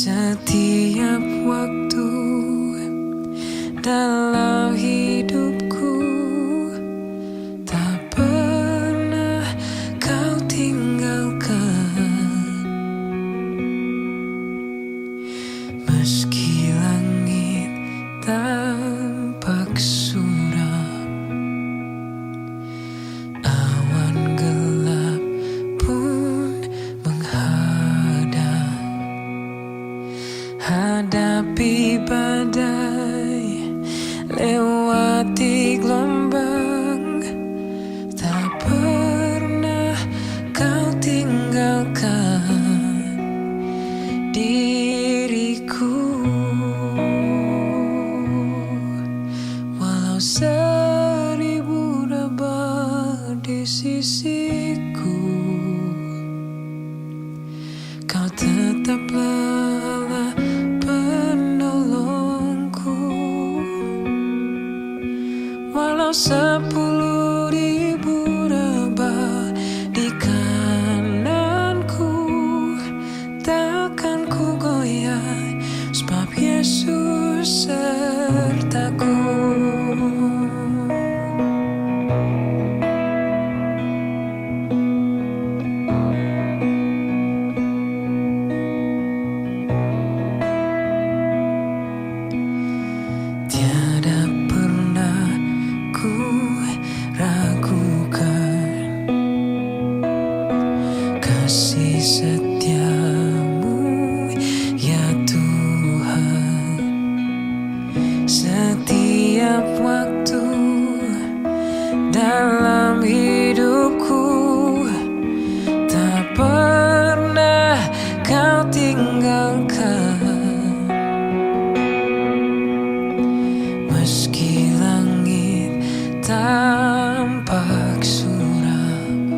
Setiap waktu dalam hidupku tak pernah kau tinggalkan. Meski langit tampak suram, awan gelap pun menghadang. Hadapi badai, lewati gelombang, tak pernah kau tinggalkan diriku. Walau seribu rebah di sisiku, kau tetaplah penolongku. Walau 10.000 rebah di kananku, takkan ku goyah, sebab Yesus sertaku. Tiada pernah ku ragukan kasih setiamu, ya Tuhan. Setiap waktu dalam hidupku tak pernah kau tinggalkan. Meski langit tampak suram,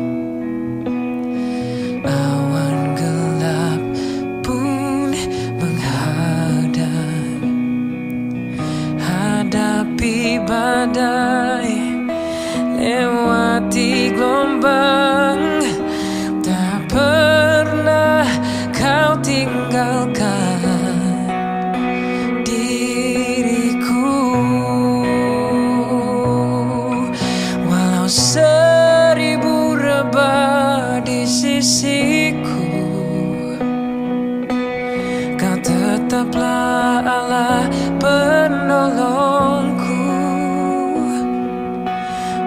awan gelap pun menghadang. Hadapi badai, lewati gelombang, tak pernah kau tinggalkan diriku. Walau 1000 rebah di sisiku, kau tetaplah Allah penolongku.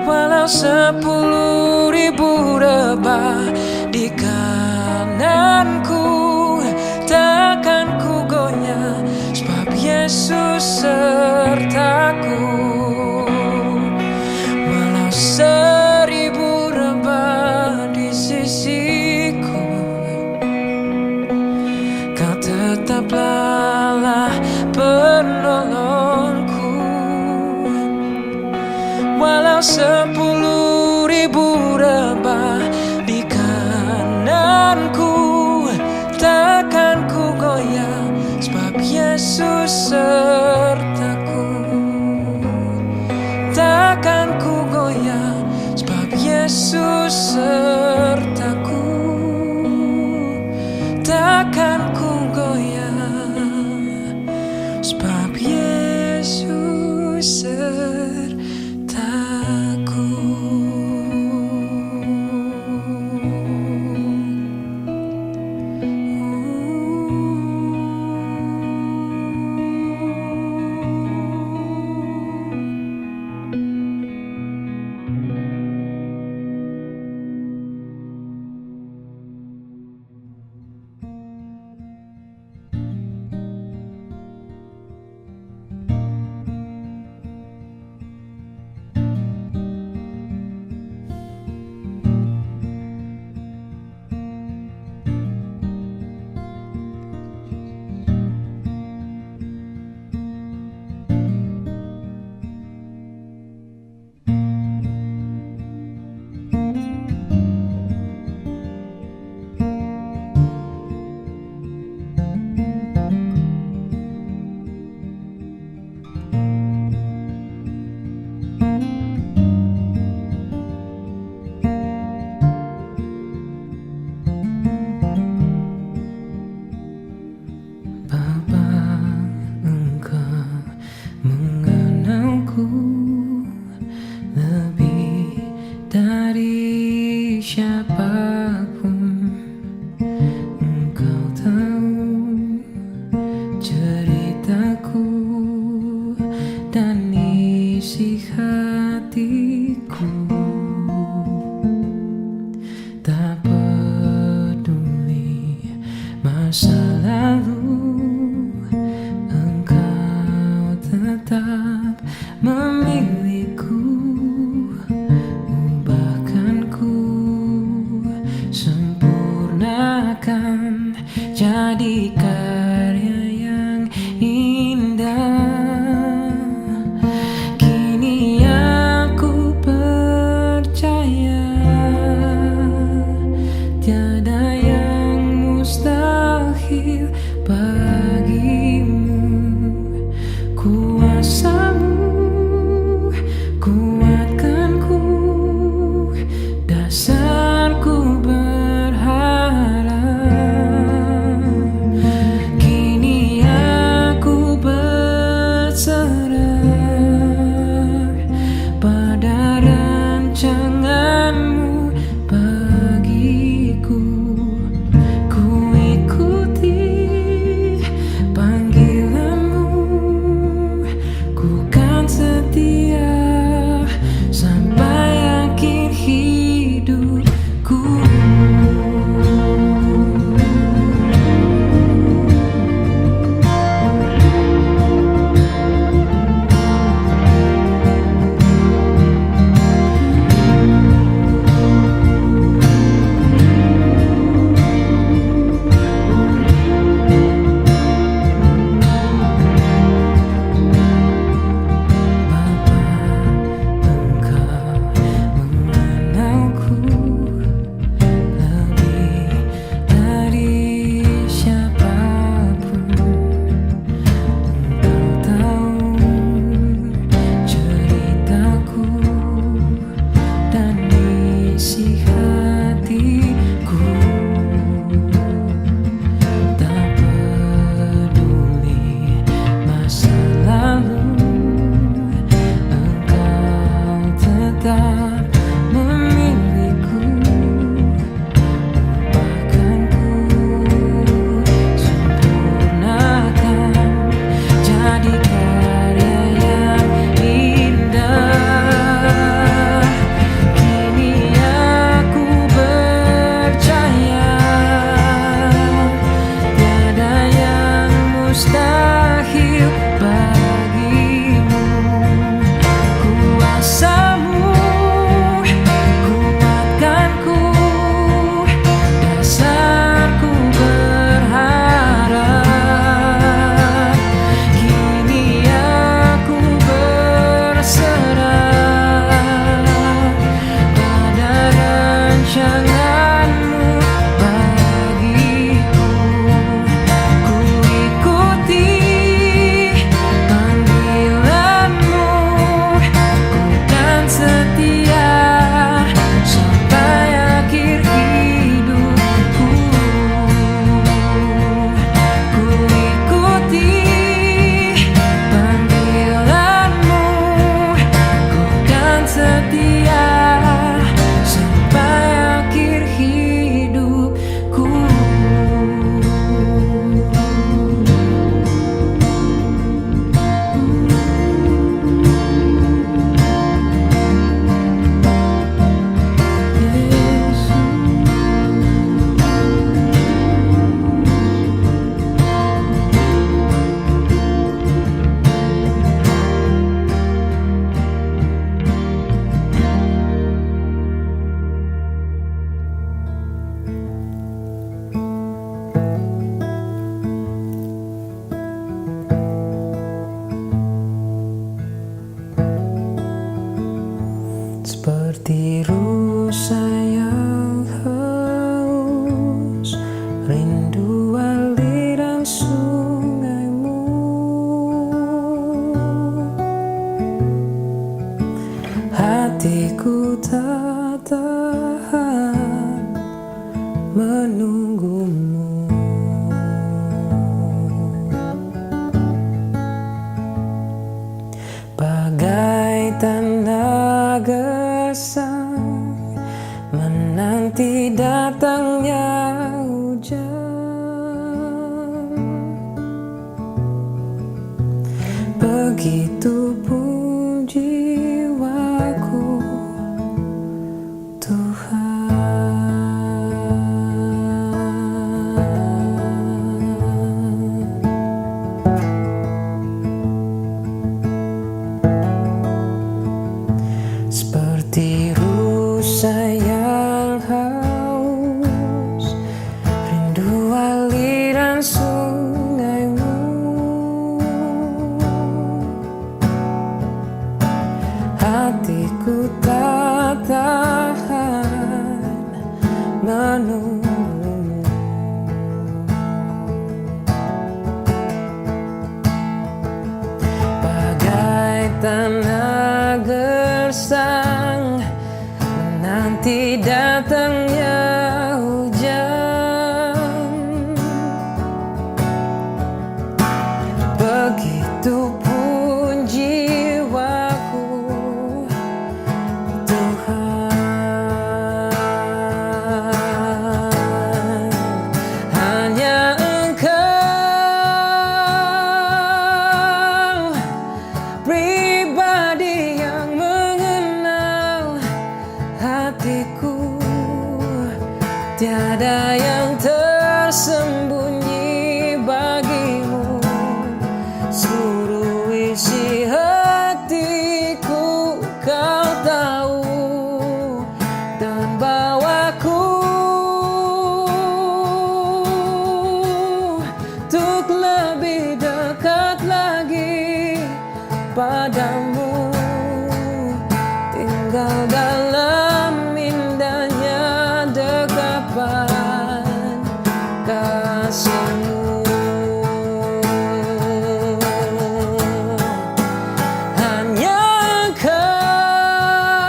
Walau 10.000 rebah di kananku, takkan ku goyah, sebab Yesus sertaku. Walau 1000 rebah di sisiku, kau tetaplah penolongku. Walau 10.000 rebah di kananku, takkan ku goyah, sebab Yesus sertaku. Takkan ku goyah, sebab Yesus sertaku. Takkan ku goyah, sebab Yesus sertaku. masa lalu Engkau tetap memilihku, ubahkanku, sempurnakan jadi karya yang indah. Kini aku percaya tiada yang mustahil bagimu. Kuasamu kuatkanku, dasarku berharap. Kini aku berserah pada rancanganmu bagiku. Ku ikuti panggilanmu, ku kan setia sampai akhir hidupku. Seperti rusa yang haus, rindu aliran sungaimu. Hatiku tak tahan menunggumu. Bagai tanda gesang menanti datangnya hujan, begitu pun jiwaku Tuhan. padamu, tinggal dalam indahnya dekapan kasihmu. Hanya Kau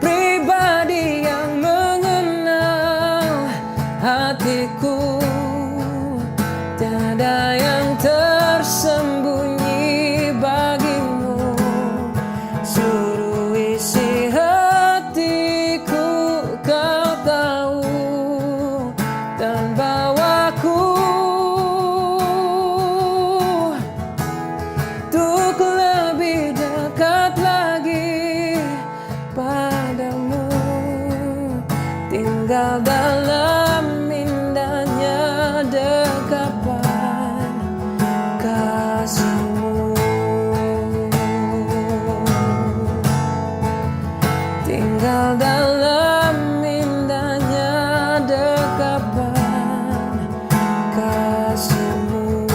pribadi yang mengenal hatiku, tiada yang tersembunyi bagimu. Seluruh isi hatiku Kau tahu, dan bawaku untuk lebih dekat lagi padamu, tinggal dalam indahnya dekapan kasihmu. Tinggal dalam indahnya dekapan kasihmu.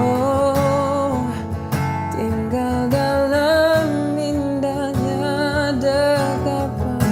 Oh, tinggal dalam indahnya dekapan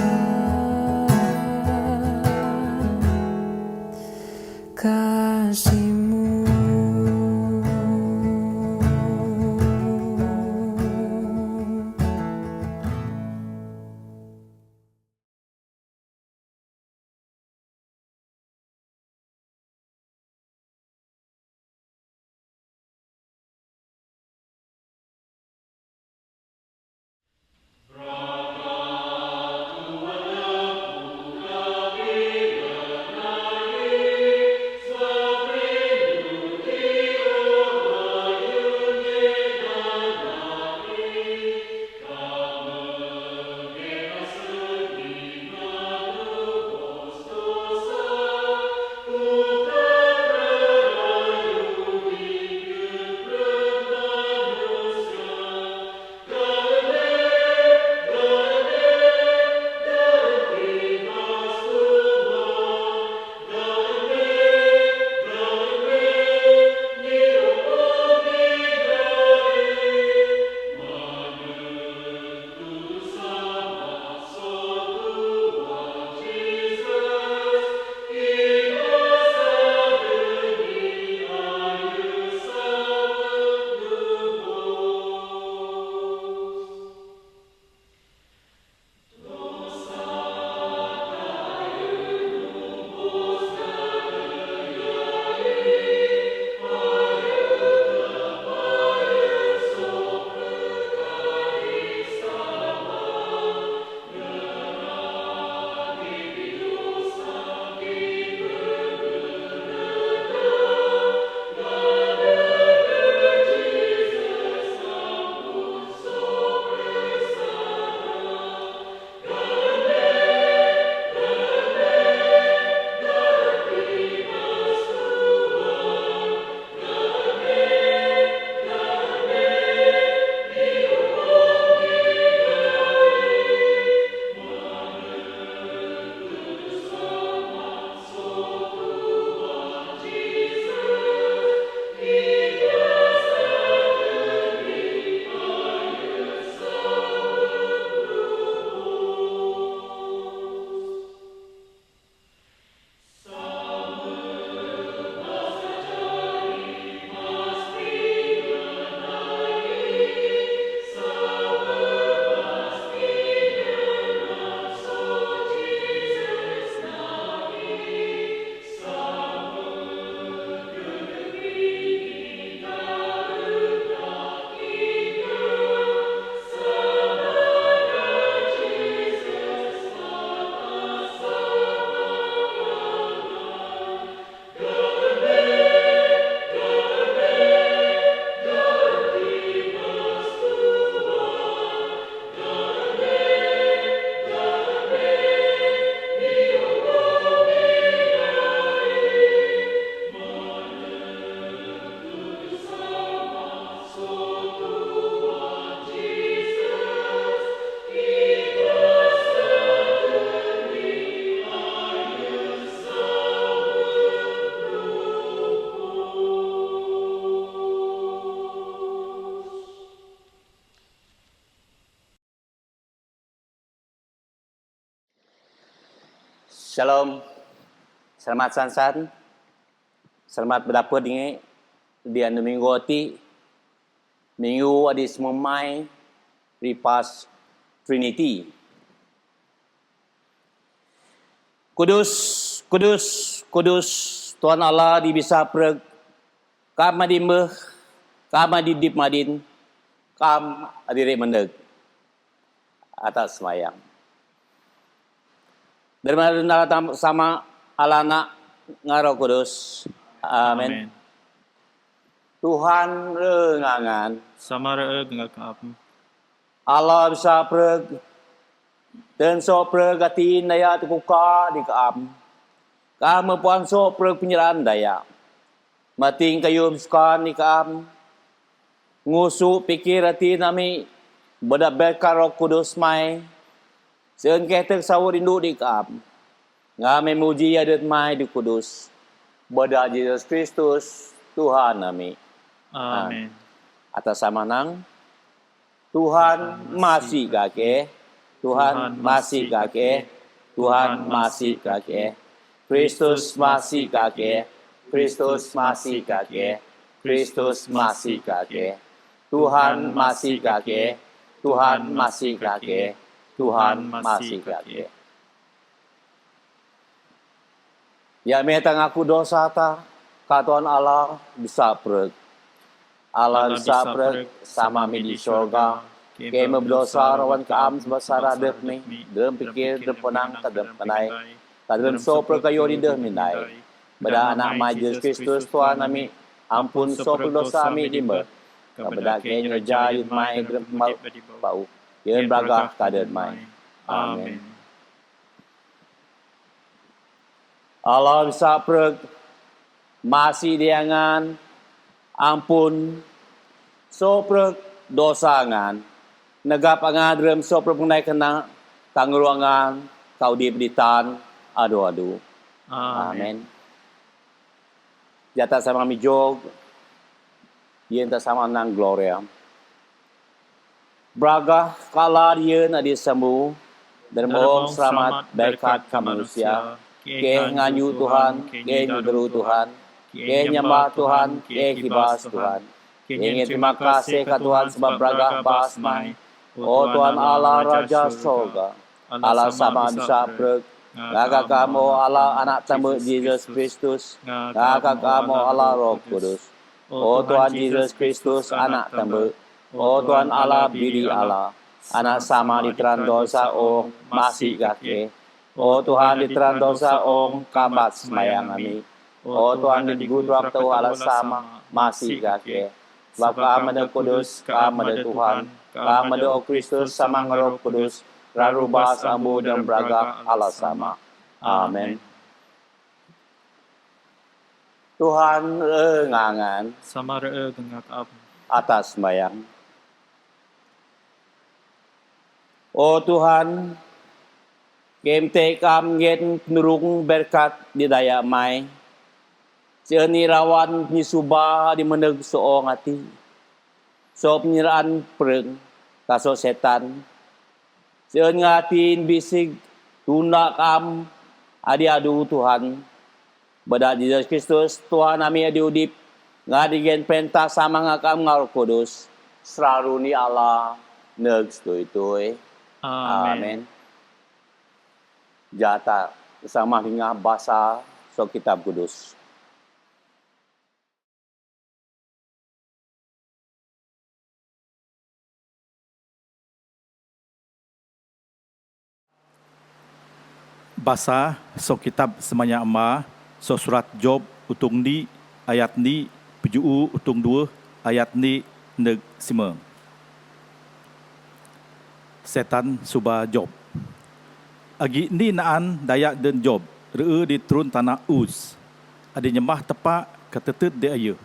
Shalom. Selamat sansan. Selamat berdapat di anu minggu ti. Minggu adi semumai ripas Trinity. Kudus, kudus, kudus Tuhan Allah di bisa preg. Kam adimeh, kam adidip madin, kam adire mendeg. Atas semayang. Derma sama alana ngaro kudus. Amin. Tuhan rengangan. Sama reeg ngakap. Allah bisa preg. Dan so preg atin daya tukuka di kaam. Kamu puan so preg penyerahan daya. Mating kayu sukan di kaam. Ngusu pikir hati nami. Bedabekar roh kudus mai. Seun ketek sawur induk di kaam. Nga memuji adat mai di kudus. Bada Yesus Kristus Tuhan nami. Amin. Atas samanang Tuhan masih kake. Tuhan masih kake. Tuhan masih kake. Kristus masih kake. Kristus masih kake. Kristus masih kake. Tuhan masih kake. Tuhan masih kake. Tuhan masih kake. Ya metang aku dosa ta, katuan Allah bisa preg. Allah bisa preg sama mi di surga. Kami berdosa rawan kaam sebesar adep ni. Dem pikir, dem penang, kadem penai. Kadem sopro kayo di dem minai. Bada anak Yesus Kristus Tuhan nami. Ampun sopro dosa mi di mer. Kabada kenya jari mai dem bau. Yang beragah kadet mai. Amin. Allah bisa preg. Masih diangan. Ampun. So preg dosa ngan. Negap angan rem so preg menai kena. Kangruangan. Kau dibeditan. Adu-adu. Amin. Jata sama mi jog. Yenta sama nang gloria. Braga kala dia nak disembuh dan mohon selamat berkat ke manusia. Ke nganyu Tuhan, ke nyuderu Tuhan, ke nyembah Tuhan, ke kibas Tuhan. Ke terima kasih ke Tuhan sebab braga bahas mai. Oh Tuhan Allah Raja Sorga, Allah sama bisa preg. Gaka kamu Allah anak tamu Yesus Kristus. Gaka kamu Allah Roh Kudus. Oh Tuhan Yesus Kristus anak tamu. Oh Tuhan Allah biri Allah, anak sama diteran dosa ong masih kake. Oh Tuhan diteran dosa ong kamat semayang kami. Oh Tuhan digudrak tau Allah sama masih kake. Sebab kami ada kudus, kami ada Tuhan, kami ada O Kristus sama ngeroh kudus. Rarubah sambu dan beragak Allah sama. Amin. Tuhan rengangan. Sama reeg ngakap. Atas semayang. Oh Tuhan, kemte kam ngen nurung berkat di daya mai. Seuni rawan ni subah di meneg soong hati. So penyeraan pereng, kaso setan. Seun ngatin bisig, tuna kam, adi adu Tuhan. Bada Yesus Kristus, Tuhan nami adi udip. Ngadigen pentah sama ngakam ngal kudus. Selalu ni Allah, neg stui-tui. Amin. Jata sama hingga bahasa so kitab kudus. Bahasa so kitab semanya amma so surat Job utung di ayat ni pujuu utung 2 ayat ni neg sima. Setan suba Job. Agi ni naan dayak dan Job reu di turun tanah Uz. Adi nyembah tepak ketetet de ayeuh.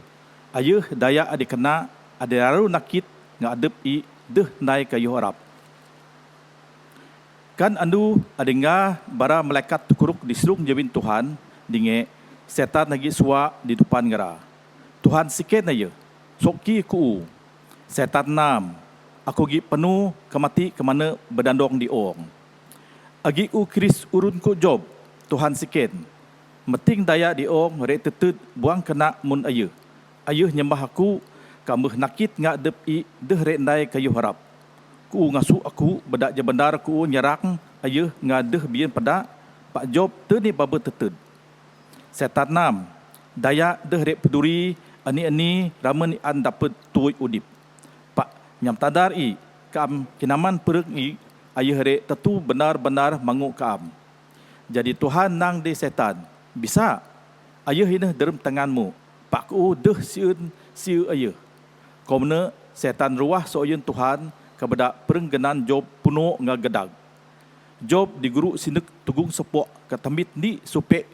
Ayeuh dayak adi kena adi lalu nakit ngadep i deh nai kayuh Arab. Kan andu adi nga bara malaikat tukuruk diserung jawin Tuhan dinge setan lagi suwa di depan ngera. Tuhan sikit na ye. Soki ku. Setan nam. Aku gi penuh kemati kemana berdandong di ong. Agi u Kris urun ku Job. Tuhan siken. Meting daya diong rek tetut buang kena mun ayeuh. Ayeuh nyembah aku kameuh nakit ngak dep I deh rek ndai kayuh harap. Ku ngasu aku bedak je benar ku nyerak ayeuh ngadeh bien pada Pak Job teu ni baba tetut. Setan nam daya deh rek peduri ani ramen an dapat tuoi udip. Pak nyam tadar I kam kinaman perek I ayeuh rek tetu benar-benar manguk kam. Jadi Tuhan nang di setan. Bisa ayeuh ineh derem tanganmu. Pak ku deh sieu ayeuh. Komna setan ruah soyeun Tuhan kepada perenggenan Job puno ngagedag. Job diguru sinek tugung sepok ketemit ni supek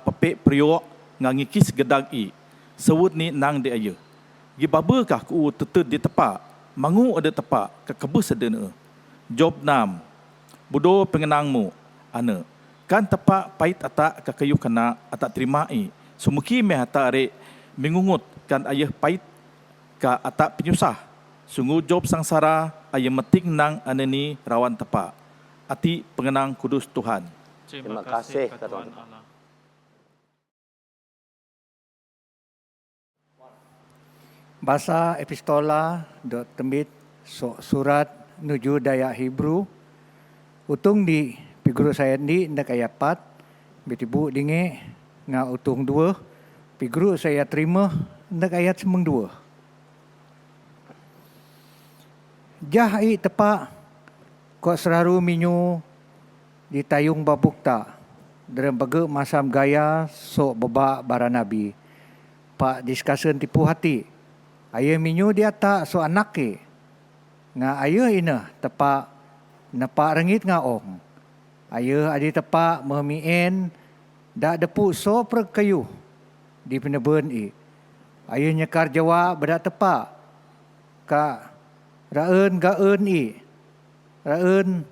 pepek priok ngangikis gedag I. Sewut ni nang di ayeuh. Gi babakah ku tetet di tepak. Mangu ada tepak kekebus sedena. Job 6. Budo pengenangmu ana. Kan tepak pait atak kakayu kena atak terima I. Sumuki meh atak rek mengungut kan ayah pait ka atak penyusah. Sungguh Job sangsara ayah meting nang anani rawan tepak. Ati pengenang kudus Tuhan. Terima kasih Kata Tuhan Tuhan. Allah. Bahasa epistola dot tembit surat nuju Dayak Hebrew. Utung di piguru saya ni ndak ayat 4. Betibu dinge nga utung 2. Piguru saya terima ndak ayat 2. Jahai tepak kok seraru minyu ditayung babukta dalam baga masam gaya sok bebak bara nabi. Pak diskusen tipu hati. Ayah minyu dia tak so anak ke. Nga ayah ina tepak napak rengit nga ong. Ayah adi tepak memien dak depu so perkayu di peneben I. Ayah nyekar jawab bedak tepak ka raen gaen I. Raen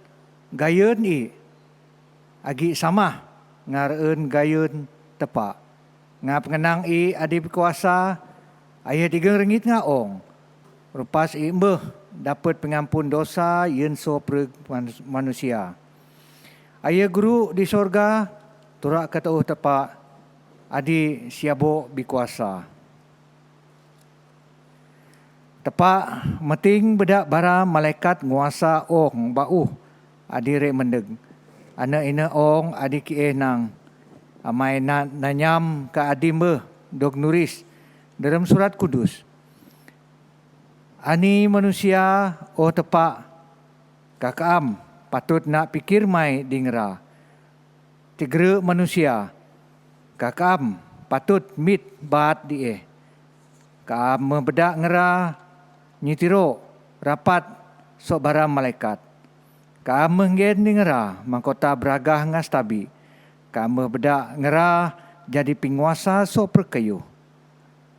gayen I. Agi sama ngaraen gayen tepak. Nga pengenang I adi berkuasa ayah digeng rengit nga ong. Rupas I mbeh dapat pengampun dosa yen so manusia. Ayah guru di sorga turak kata tepak adi siabo berkuasa. Tepak meting bedak bara malaikat nguasa ong bau adi rek mendeg. Ana ina ong adi kie nang amai nanyam ka adi mbeh dog nuris dalam surat kudus. Ani manusia tepak kakaam patut nak pikir mai dingra. Tigre manusia kakaam patut mit bat die. Kaam membedak ngera nyitiro rapat sok bara malaikat. Kaam menggen ngera mangkota beragah ngastabi. Kaam membedak ngera jadi penguasa sok perkayu.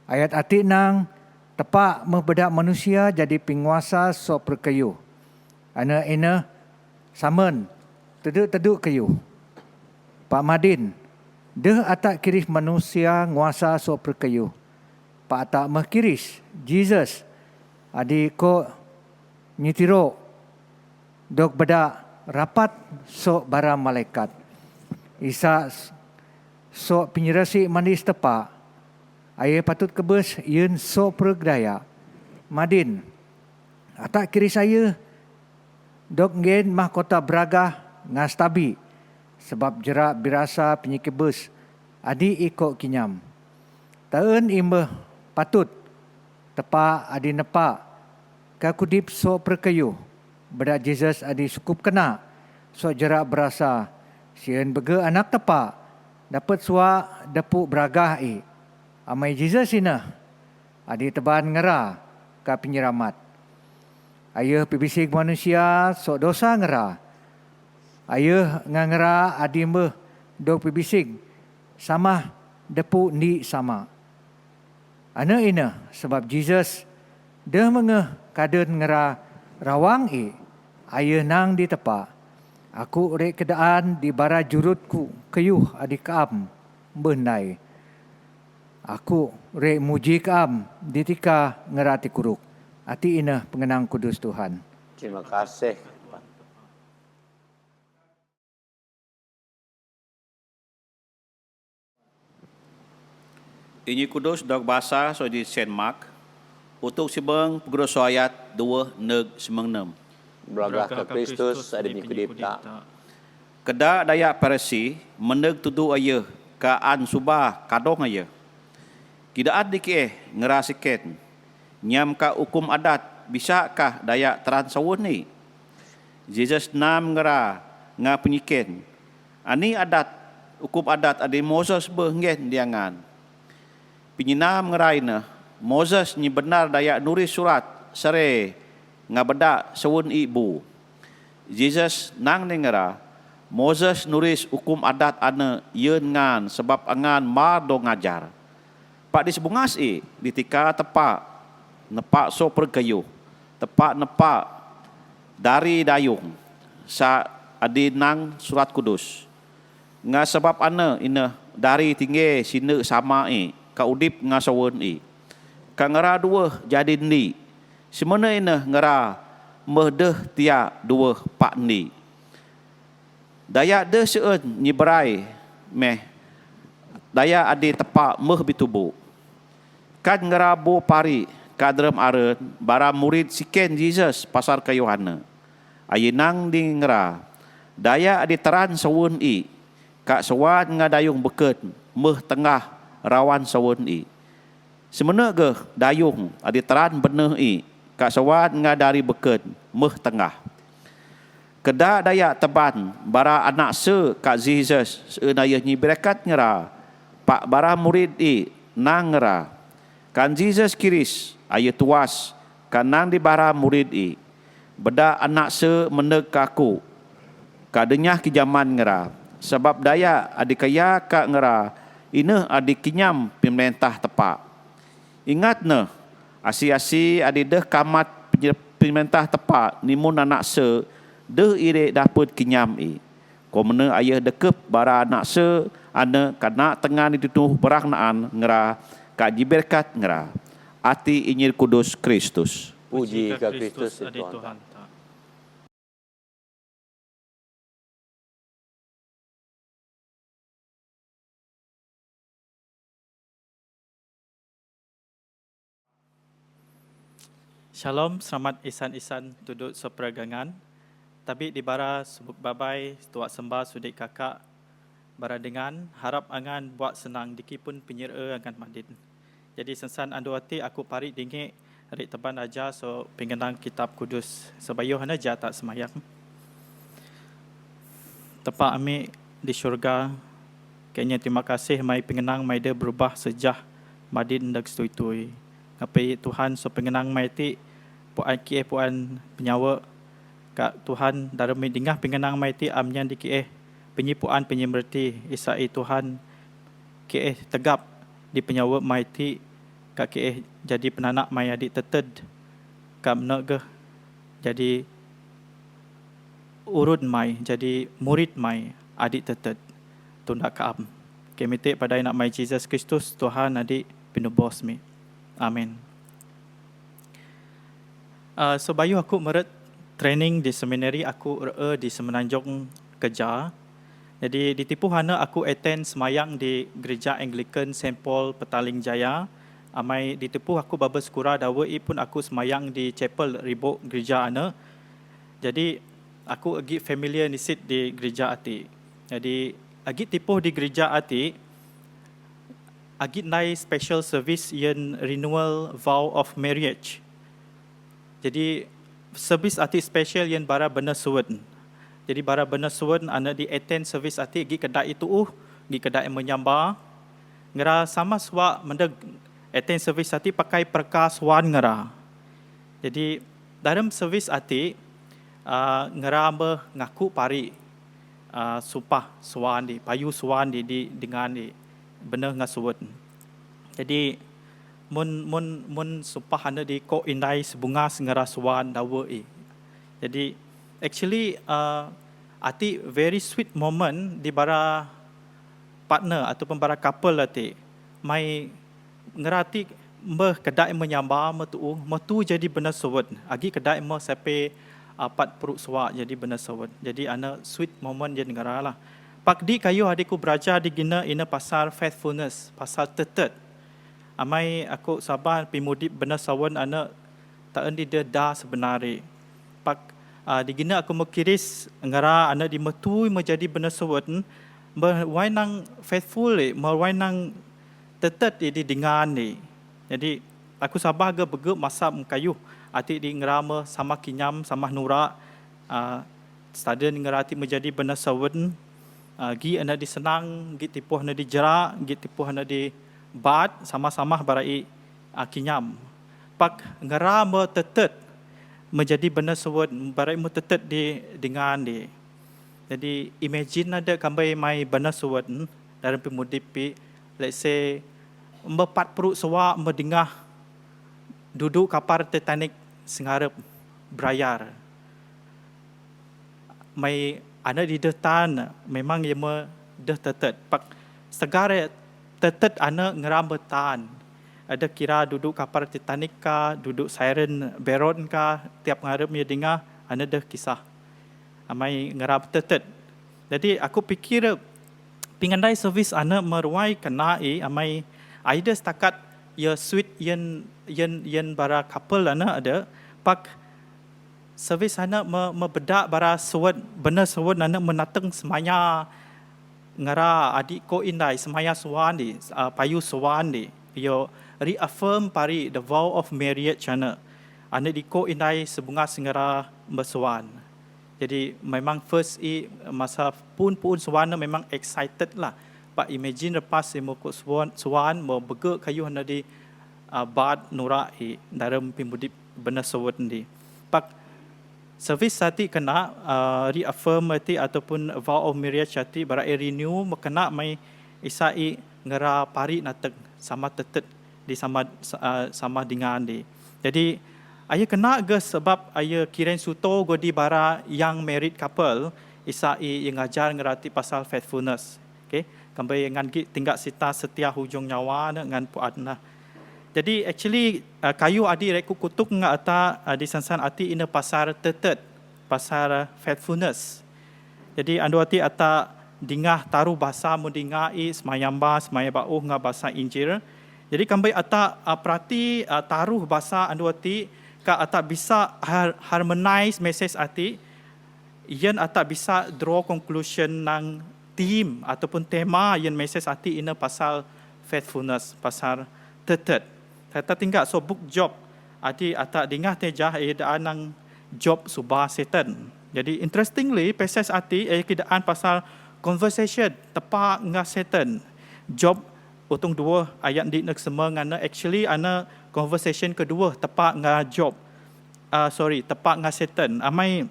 Ayat ati nang tepak membedak manusia jadi penguasa sok perkayu. Ana ina samen teduk kayu. Pak Madin, deh atak kiris manusia nguasa sok perkayu. Pak atak mengkiris Jesus adi ko nyitiro dok bedak rapat sok bara malaikat. Isa sok penyerasi manis tepak. Ayah patut kebes yen sok pergdaya. Madin, atak kiri saya dok ngen mahkota beragah ngastabi sebab jerak birasa penyikebes adi ikok kinyam. Taen imbeh patut tepak adi nepak kakudip sok perkayu bedak Jesus adi sukup kena sok jerak berasa sien bege anak tepak dapat suak depuk beragah amai Jesus ina adi teban ngera ka penyeramat. Ayah pibisik manusia sok dosa ngera. Ayah ngangera adi mbeh dok pibisik sama depu ni sama. Ana ina sebab Jesus dah mengeh kaden ngera rawang ayah nang di tepak. Aku rek kedaan di bara jurutku kayuh adi kaam benai. Aku rek muji kaam ditika ngerati kuruk. Ati ina pengenang kudus Tuhan. Terima kasih. Injil Kudus dog bahasa so di Saint Mark. Untuk sibeng pegros ayat 2 neg 96. Beragah ke Kristus ada ni kudipta. Kedak daya Parisi meneg tudu ayah kaan subah kadong ayah. Kidaat dikeh ngerasiken. Nyam ka hukum adat bisakah daya transawun ni? Jesus nam ngera penyiken. Ani adat hukum adat ada Moses behenggen diangan. Penyinam ngeraina Moses ni benar daya nulis surat sere ngabeda sewun ibu. Jesus nang nengera Moses nulis hukum adat ana yeun ngan sebab angan mar do ngajar. Pak disebungas ditika tepak nepak so pergayu tepak nepak dari dayung sa adi nang surat kudus. Nga sebab ana ina dari tinggi sine sama ka udip ngasawun ka ngera dua jadi ni semana ina ngera mehdeh tia dua pak ni daya de seun nyiberai meh daya adi tepak meh bitubu kan ngera bo pari kadrem aren bara murid siken Jesus pasar ka Yohana ayinang di ngera daya adi teran sawun ka sawan ngadayung beket meh tengah rawan sawun semena ge dayung adi teran beneh ka sawan ngadari beket meh tengah kedak daya teban bara anak se ka Jesus seunaya nyi berkat ngera pak bara murid nang ngera kan Jesus kiris aye tuas kan nang di bara murid beda anak se meneg kaku kadenyah ki zaman ngera sebab daya adi kaya ka ngera ina adi kinyam pemerintah tepak. Ingat ne, asi-asi adi deh kamat pemerintah tepak nimun anak se deh ire dapat kinyam Komene ayah dekep bara anak se ana kana tengah ditutuh beraknaan ngera ka jiberkat ngera. Ati Injil Kudus Kristus. Puji ke Kristus adi Tuhan. Shalom, selamat isan-isan duduk seperagangan. Tapi di bara sebut babai, tuak sembah sudik kakak, bara dengan harap angan buat senang dikipun penyera angan madin. Jadi sensan anduati aku parik dingik, rik teban aja so pengenang kitab kudus. Sebayuh hana ja tak semayang. Tepak amik di syurga, kayaknya terima kasih mai pengenang mai dia berubah sejah madin dak stui-tui. Ngapai Tuhan so pengenang mai ti puan kie puan penyawa kak Tuhan dalam dingah pengenang mai ti amnyan di kie penyipuan penyemberti isai Tuhan kie tegap di penyawa mai ti kak kie jadi penanak mai adik teted kam nege jadi urun mai jadi murid mai adik teted tunda kaam kemite pada nak mai Jesus Kristus Tuhan adik pinubos mi. Amin. So bayu aku meret training di seminari aku di Semenanjung Keja. Jadi ditipu hana aku attend semayang di Gereja Anglican St. Paul Petaling Jaya. Amai ditipu aku baba sekura dawa pun aku semayang di Chapel Ribok Gereja ana. Jadi aku agi familiar nisit di gereja ati. Jadi agi tipu di gereja ati agi nai special service yang renewal vow of marriage. Jadi service ati special yang bara benar suwen. Jadi bara benar suwen ana di attend service ati gi kedai itu gi kedai menyamba. Ngera sama swa mendeg attend service ati pakai perkas wan ngera. Jadi dalam service ati ngera amba ngaku pari supah swan di payu swan di dengan di benar ngasuwen. Jadi mun supah anda di ko indai sebunga sengara swan dawa Jadi actually ati very sweet moment di bara partner ataupun bara couple ati mai ngerati meh kedai menyamba metu jadi benar sewet agi kedai meh sampai pat perut suak jadi benar sewet. Jadi ana sweet moment je negara lah. Pak di kayu adikku belajar di gina ina pasal faithfulness, pasal tetet. Amai aku sabar pimudip benar sawan anak tak endi dia dah sebenarnya. Pak digina aku mekiris ngara anak dimetui menjadi benar sawan berwainang faithful berwainang tetet di dengan ni. Jadi aku sabar ke bege masa mengkayuh ati di ngerama sama kinyam sama nura stadion ngerati menjadi benar sawan gi anak disenang gi tipuh anak dijerak gi tipuh anak di bat sama-sama barai kinyam. Pak ngera me tetet menjadi benar sawan barai mu tetet di dengan di. Jadi imagine ada kambai mai benar sawan dalam pemudip let's say 40 sewa mendengah duduk kapal Titanic sengarap berayar. Mai anak di detan memang ia me dah tetet. Pak segara tetet anak ngeram bertahan. Ada kira duduk kapal Titanic ka, duduk siren Baron ka, tiap ngarep ia dengar anak dah kisah. Amai ngeram tetet. Jadi aku pikir pingandai servis anak meruai kena amai either setakat ya suite yen bara couple anak ada pak servis anak bedak bara sewat benar sewat anak menateng semaya ngara adik ko indai semaya suan di payu suan di yo reaffirm pari the vow of marriage anak di ko indai sebunga singara bersuan. Jadi memang first masa pun suan memang excited lah. Pak imagine lepas mau kut suan mau bege kayu hana di bad nura dalam pimudip benar sewat di. Pak servis sati kena reaffirm hati ataupun vow of marriage hati bara renew kena mai isai ngera pari natek sama tetet di sama dengan di. Jadi ayah kena ke sebab ayah kiren suto godi bara young married couple isai yang ngajar ngerati pasal faithfulness. Okay? Kampai ngan tinggal sita setia hujung nyawa ngan puatna. Jadi actually kayu adi reku kutuk nga ata di sansan ati ina pasar tetet, pasar faithfulness. Jadi andu ati ata dingah taruh bahasa mudingai semayamba semayabau nga bahasa Injil. Jadi kampai ata perhati taruh bahasa andu ati ka ata bisa harmonize message ati iyan ata bisa draw conclusion nang theme ataupun tema yang message ati ina pasal faithfulness, pasal tetet. Tata tinggal so book job ati ata dingah tejah daan nang job subah setan. Jadi interestingly passage ati kidaan pasal conversation tepa ngah setan. Job utung dua ayat di nak semua ngana actually ana conversation kedua tepa ngah job. Tepa ngah setan. Amai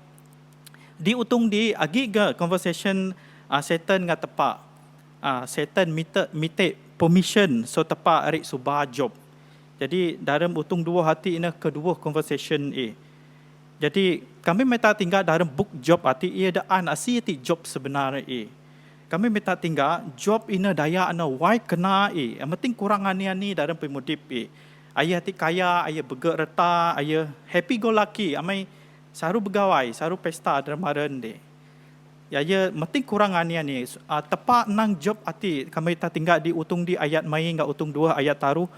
di utung di agi ke conversation setan ngah tepa. Setan minta permission so tepa arik subah job. Jadi dalam utung dua hati ina kedua conversation Jadi kami minta tinggal dalam book job hati ia daan asi ti job sebenarnya Kami minta tinggal job ina daya ana why kena yang penting kurangan ni dalam pemudip Ayah hati kaya, ayah bergerak reta, ayah happy go lucky, amai saru begawai, saru pesta dermaran de. Ya penting kurangan ni tepat nang job hati kami minta tinggal di utung di ayat mai enggak utung dua ayat taruh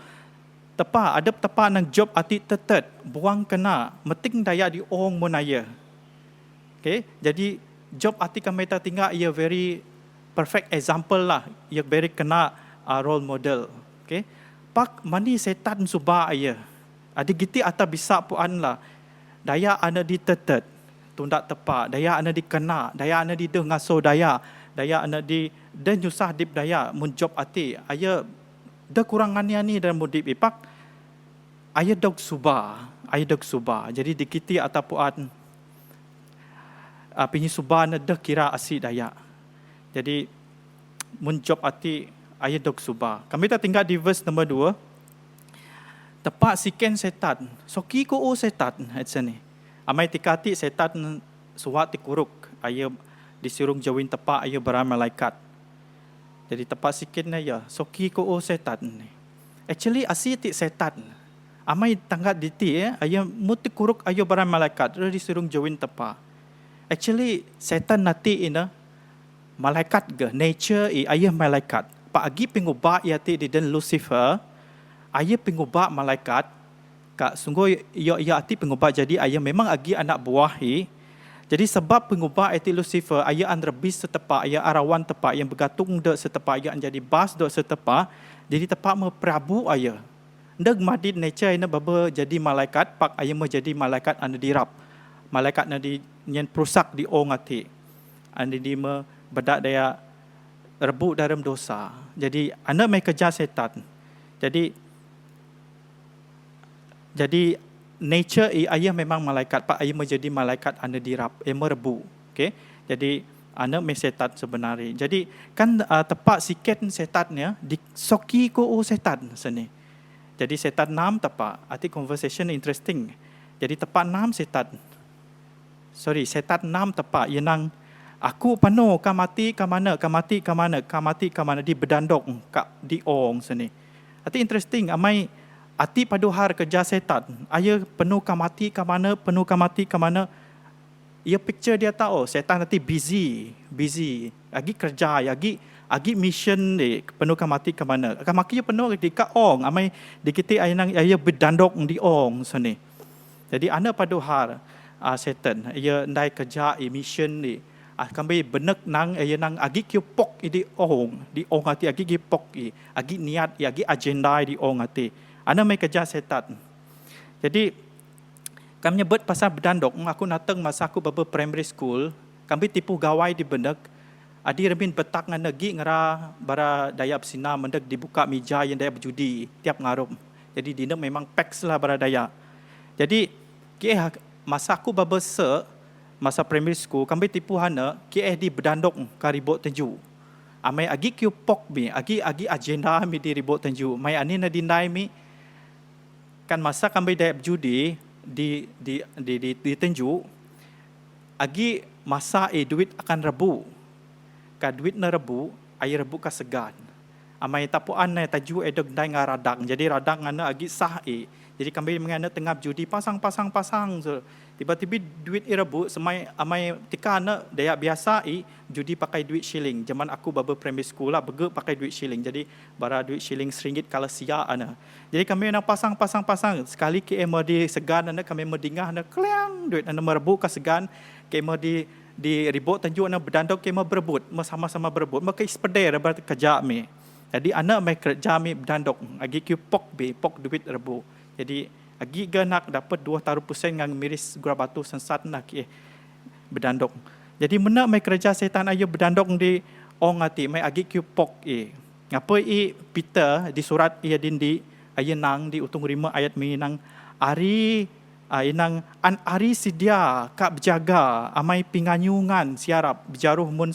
tepa ada tepa nang job ati tetet buang kena meting daya di ong monaya. Okay, jadi job ati kami ta tinggal ia very perfect example lah, ia very kena role model. Okay, pak mani setan subah ia. Ada giti ata bisa puan lah. Daya ana di tetet tundak tepa, daya ana di kena, daya ana di deh ngaso daya ana di dan nyusah dip daya mun job ati. Aya dah kurangannya ni dalam mudip ipak ayat dog subah jadi dikiti ataupun pinyi subah na dah kira asi daya jadi menjob ati ayat dog subah kami tak tinggal di verse nombor 2 tepat siken setan soki ko setan ni amai tikati setan suat tikuruk ayat disirung jawin tepat ayat bara malaikat. Jadi tepat sikit na ya. Soki ko setan ni. Actually asitik setan. Amai tanggat diti ayam muti kuruk ayo barang malaikat. Dia disuruh jawin tepa. Actually setan nati ina malaikat ke nature ayah malaikat. Pak agi pengubah ia ti di dan Lucifer ayah pengubah malaikat, kak sungguh ia arti pengubah jadi ayah memang agi anak buah jadi sebab pengubah arti Lucifer, ayah an rebis setepak, ayah arawan tepak yang bergantung dek setepak, ayah an jadi bas dek setepak, jadi tepak memperabu ayah. Ndak madid nature ayah baba jadi malaikat, pak ayah menjadi malaikat anda dirap. Malaikat anda yang perusak di ong hati. Anda di bedak daya rebut dalam dosa. Jadi anda mai kejar setan. Jadi nature ayah memang malaikat, pak ayah menjadi malaikat anda dirap, merebu. Okey. Jadi anda mai setan sebenarnya. Jadi kan tepat sikit setannya disoki ko setan sini. Jadi setan 6 tepat. Arti conversation interesting. Jadi tepat 6 setan. Setan 6 tepat. Yang aku penuh, ka mati, ka mana, ka mati, ka mana, ka mati, ka mana. Di berdandok, ka di ong sini. Arti interesting. Amai, arti paduhar kerja setan. Ayah penuh ka mati, ka mana, penuh ka mati, ka mana. Ia picture dia tahu, setan nanti busy. Agi kerja, agi mission ni penuh ka mati ke mana. Ka maki penuh di ka ong, amai dikiti ayah berdandok di ong sini. Jadi anda paduhar setan, ia ndai kerja mission ni. Kambi benek nang ayah nang agi kiu pok di ong hati agi ki pok agi niat agi agenda di ong hati. Anda mai kerja setan. Jadi kami nyebut pasal berdandok, aku nateng masa aku baba primary school, kami tipu gawai di benek. Adi remin betak ngan negi ngara bara daya bersina mendek dibuka meja yang daya berjudi tiap ngarup. Jadi dina memang peks lah bara daya. Jadi masa aku baba masa primary school kami tipu hana di berdandok ka ribut tenju. Amai agi kiu pok mi agi agenda mi di ribut tenju. Mai ani na dindai mi kan masa kami daya berjudi di tenju agi masa duit akan rebu. Ka duit na rebu, ayah rebu ka segan. Amai tapuan na taju edok dai nga radang. Jadi radang ngana agi sah Jadi kami mengana tengah judi pasang. So, tiba-tiba duit rebu semai amai tika ana daya biasa judi pakai duit shilling. Zaman aku baba primary school lah bege pakai duit shilling. Jadi bara duit shilling RM1 kalau sia ana. Jadi kami nak pasang. Sekali KM di segan ana kami mendingah ana kleang duit ana merebu ka segan KM di ribut tenju ana berdandok kema berebut, sama-sama berebut, maka ispeder berarti kerja mi. Jadi anak mai kerja mi berdandok, agi kiu pok duit rebu. Jadi agi ganak dapat 2% ngang miris gura batu sensat nak berdandok. Jadi mena mai kerja setan ayo berdandok di ong hati mai agi kiu pok Ngapa Peter di surat ia dindi ayo nang di utung 5 ayat minang ari inang an ari sidia kak berjaga amai pinganyungan siarap berjaruh mun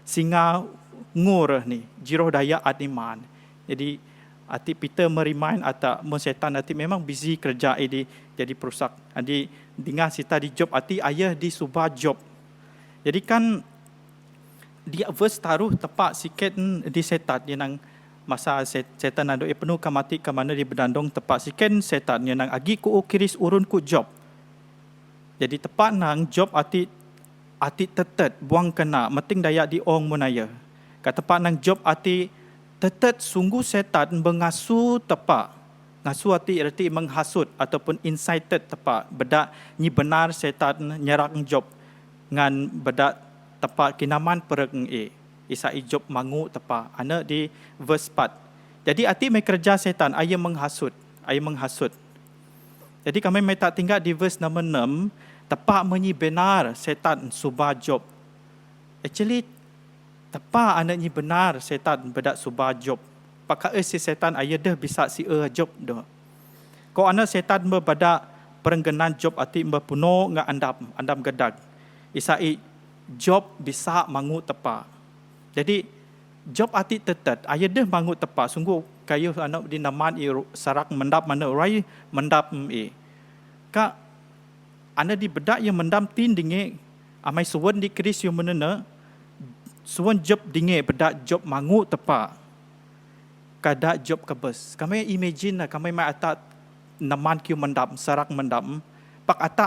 singa ngur ni jiroh daya adiman. Jadi ati Peter merimain ata mun setan ati memang busy kerja jadi perusak. Adi dengar sita di job ati ayah di subah job. Jadi kan dia verse taruh tepat sikit di setan yang masa setan ado penuh kamati ke mana di berdandong tepat siken setan yang nang agi ku kiris urun ku job. Jadi tepat nang job ati tetet buang kena meting daya di ong munaya. Kat tepat nang job ati tetet sungguh setan mengasu tepat. Ngasu ati erti menghasut ataupun incited tepat bedak ni benar setan nyerang job ngan bedak tepat kinaman pereng isa job mangu tepa ana di verse 4. Jadi ati mai kerja setan ayah menghasut. Jadi kami mai tak tinggal di verse nombor 6 tepa menyi benar setan subah job. Actually tepa ana ni benar setan bedak subah job. Pakak si setan ayah dah bisa si job dah. Ko ana setan berbadak perengganan job ati berpuno nga andam gedag. Isa job bisa mangu tepa. Jadi job ati tetet ayah dah mangut tepat sungguh kayu anak di naman sarak mendap mana rai mendap ka anda di bedak yang mendam tin dinge amai suwan di keris yang menena suwan job dinge bedak job mangut tepat kada job kebes kami imagine kami mai atat naman kiu mendap sarak mendap pak ata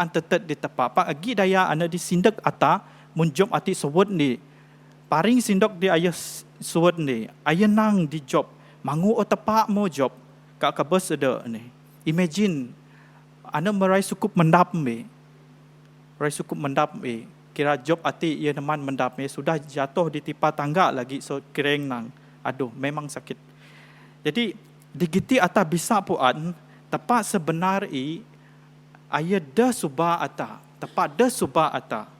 antetet di tepat pak agi daya anda di sindak ata mun job ati suwet ni paring sindok di ayah suwet ni ayah nang di job mangu o tepak mo job ka kabes ada ni. Imagine ana merai sukup mendap me. Merai sukup mendap me. Kira job ati ia neman mendap me sudah jatuh di tipa tangga lagi so kereng nang. Aduh memang sakit. Jadi digiti ata bisa puan tepak sebenar ayah dah subah ata. Tepak dah subah ata.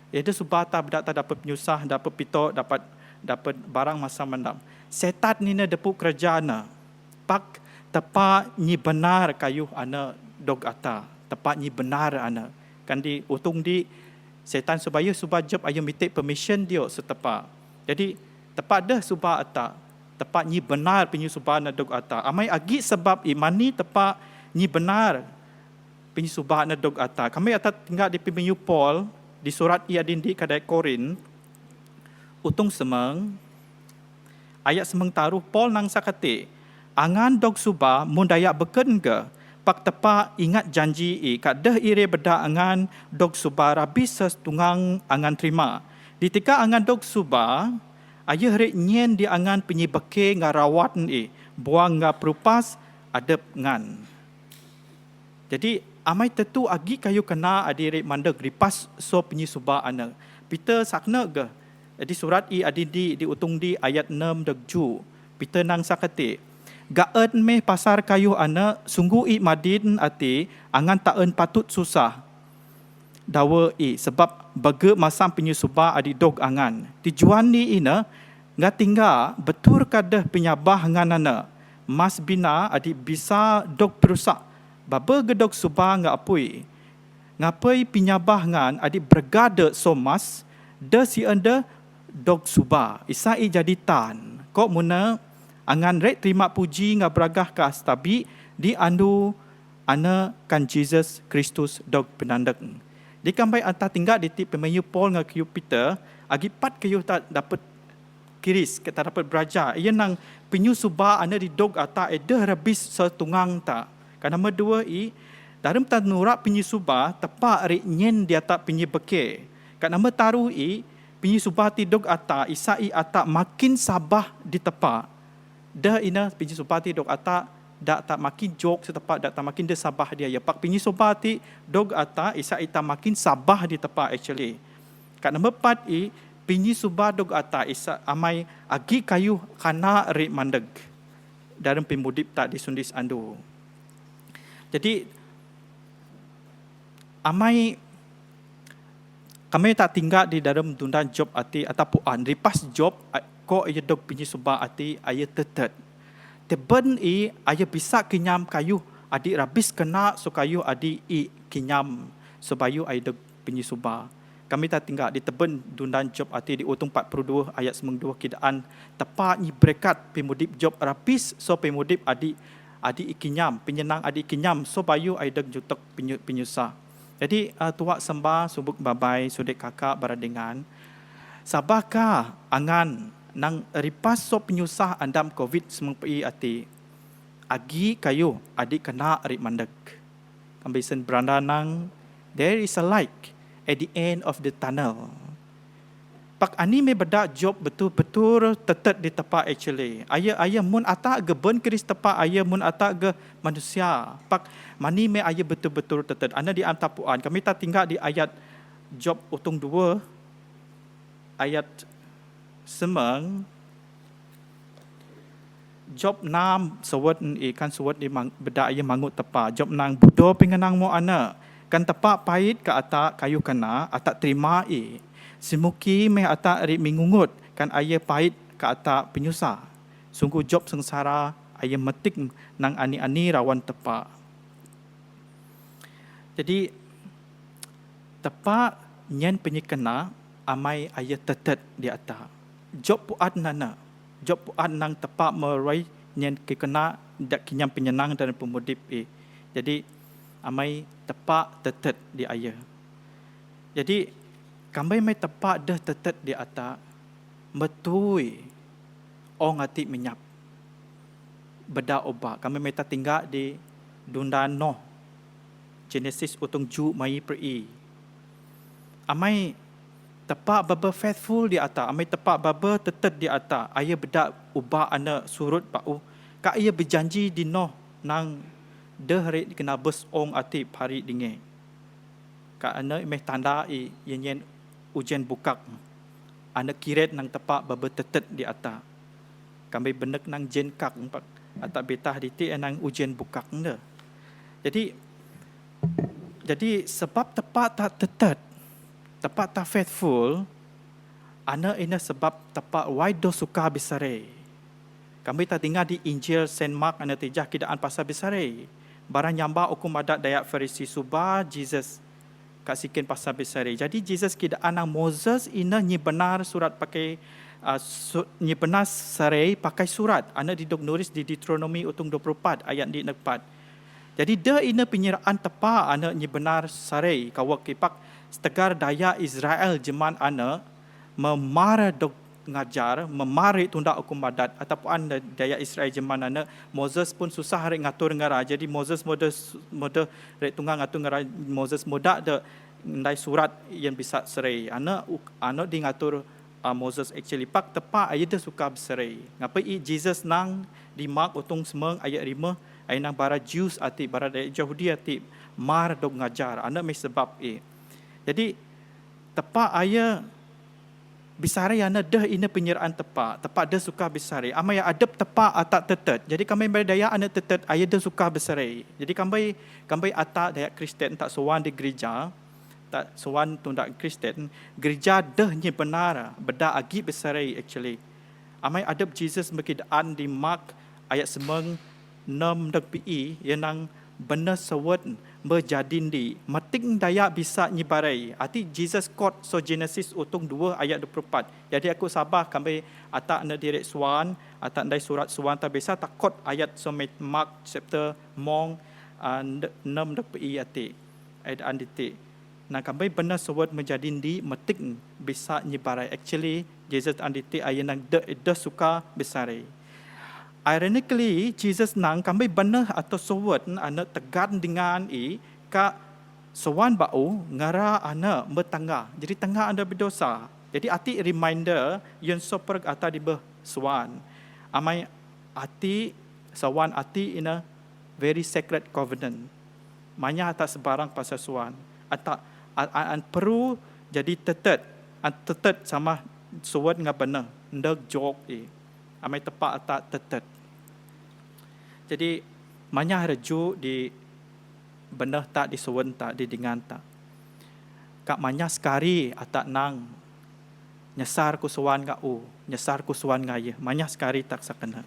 Ia dah subah ata tak dapat penyusah, dapat pitok, dapat barang masa mendam. Setan ni na depuk kerja na. Pak tepak ni benar kayu ana dog ata. Tepak ni benar ana. Kan di utung di setan supaya subah job ayah minta permission dia setepak. Jadi tepak dah subah ata. Tepak ni benar penyu subah na dog ata. Amai agi sebab imani tepak ni benar penyu subah na dog ata. Kami ata tinggal di penyu Paul di surat ia dindi kadai Korin utung semang ayat semang taruh Paul nang sakate angan dog subah mun dayak beken ke pak tepa ingat janji kat deh ire beda angan dog subah rabi setunggang angan terima ditika angan dog subah ayah rek nyen di angan penyibeke ngarawat buang nga perupas adep ngan. Jadi amai tentu agi kayu kena adire mandek ripas so penyi subah ana. Peter sakna ke. Jadi surat adidi di utung di ayat 6 degju. Peter nang sakate. Gaen meh pasar kayu ana sungguh madin ati angan taen patut susah. Dawa sebab bege masam penyi subah adi dog angan. Tujuan ni ina ngatingga betul kadah penyabah nganana. Mas bina adi bisa dog perusak. Baba gedok subah nga apui. Ngapai pinyabah ngan adik bergada somas de si anda dog subah. Isai jadi tan. Kok muna angan rek terima puji nga beragah kas tabi di andu ana kan Jesus Kristus dog penandek. Di kampai anta tinggal di tip pemayu Paul nga kiyu Peter agi pat kiyu tak dapat kiris kita dapat beraja. Ia nang penyu subah ana di dog ata ede habis setungang tak. Kan nombor 2 dalam tanurak penyusubah tepak rik nyen dia tak penyebeke. Kan nombor taruh penyusubah tidog ata isai ata makin sabah di tepak. Dah ina penyusubah tidog ata dak tak makin jok setepak dak tak makin dia sabah dia ya. Pak penyusubah ti dog ata isai ita makin sabah di tepak actually. Kan nombor 4 penyusubah dog ata isa amai agi kayu kana rik mandeg. Dalam pemudip tak disundis andu. Jadi amai kami tak tinggal di dalam tundan job ati ataupun ripas job ko ia dog pinyi subah ati aya tetet. Teben aya bisa kenyam kayu adik rabis kena so kayu adik kenyam sebayu aya dog pinyi subah. Kami tak tinggal di teben dundan job ati di utung 42 ayat 92 kidaan tepat ni berkat pemudip job rabis so pemudip adik ikinyam, penyenang adik ikinyam, so bayu aidek jutek penyusah. Jadi tuak sembah subuk babai sudek kakak beradengan. Sabahkah angan nang ripas so penyusah andam COVID semengpi ati. Agi kayu adik kena arik mandek. Kambisen beranda nang there is a light at the end of the tunnel. Pak ani me bedak job betul-betul tetet di tepak actually. Ayah mun atak ge ben keris tepak ayah mun atak ge manusia. Pak mani me ayah betul-betul tetet. Ana di am tapuan. Kami tak tinggal di ayat job utung 2 ayat semang job 6 sewet kan sewet di bedak ayah mangut tepak. Job nang budo pengenang mo ana. Kan tepak pahit ke atak kayu kena atak terima Semuki meh atak rik mengungut kan ayah pahit ke atak penyusah. Sungguh job sengsara ayah metik nang ani-ani rawan tepak. Jadi tepak nyen penyekena amai ayah tetet di atak. Job puat nana. Job puat nang tepak merai nyen kekena dak kinyam penyenang dan pemudip Jadi amai tepak tetet di ayah. Jadi kami mai tepak dah tetet di atas metui orang hati menyap beda obat. Kami mai tinggal di dundan Noh Genesis utung ju mai peri. Amai tepak baba faithful di atas, amai tepak baba tetap di atas. Ayah bedak ubah anak surut pau. Kak ayah berjanji di noh nang deh hari kena bes ong atip hari dingin. Kak anak meh tanda yen ujian bukak. Anak kiret nang tepak baba tetap di atas. Kami benek nang jen kak empat atap betah ditik nang ujian bukak ne. Jadi sebab tepak tak tetap, tepak tak faithful, anak ini sebab tepak waido suka besare. Kami tak tinggal di Injil Saint Mark anak tejah kidaan pasal besare. Barang nyamba hukum adat dayak Farisi subah Jesus kasikin pasal besare. Jadi Jesus kidaan nang Moses ina nyi benar surat pakai nyi benar sarai pakai surat. Anak didok nulis di Deuteronomy utung 24 ayat di 4. Jadi dia ina penyeraan tepa anak nyi benar sarai kawak kipak setegar daya Israel jeman anak memara dok ngajar memari tundak hukum adat ataupun daya Israel jeman anak Moses pun susah rek ngatur ngara. Jadi Moses mode rek tunggang ngatur ngara Moses muda de ndai surat yang bisa serai anak di ngatur Moses actually pak tepa ayat dia suka berserai. Ngapa Jesus nang di Mark utung semeng ayat 5 ayat nang bara Jews ati bara Yahudi ati mar dok ngajar anak mes sebab Jadi tepa ayat bisare anak dah ina penyeraan tepa dia suka besare. Amai adab tepa atak tetet. Jadi kami berdaya anak tetet ayat dia suka besare. Jadi kami atak daya Kristen tak sowan di gereja. Tak sowan tundak Kristen, gereja dah nya benar, beda agi besare actually. Amai adab Jesus berkidaan di Mark ayat semeng 6 dak pi yang nang benar sewet berjadin di meting daya bisa nyibarai. Arti Jesus quote so Genesis utung 2 ayat 24. Jadi aku sabar kami atak na direct suan, atak ndai surat suan tak biasa tak quote ayat so Mark chapter mong 6 dak pi ati. Ayat anditi. Nah kami benar sewet menjadi di metik bisa nyibarai. Actually Jesus anditi ayat nang de suka besare. Ironically Jesus nang kami benar atau sewet anak tegan dengan ka sewan bau ngara anak bertangga. Jadi tangga anda berdosa. Jadi ati reminder yang super ata di sewan. Amai ati sewan ati in a very sacred covenant. Manya atas sebarang pasal sewan. An perlu jadi tetet sama suat ngah benar ndak jok amai tepak atak tetet. Jadi manya reju di benar tak di suan tak di dengan tak. Kak manya sekali atak nang nyasar ku suan ngah nyasar ku suan ngah ye manya sekali tak sakena.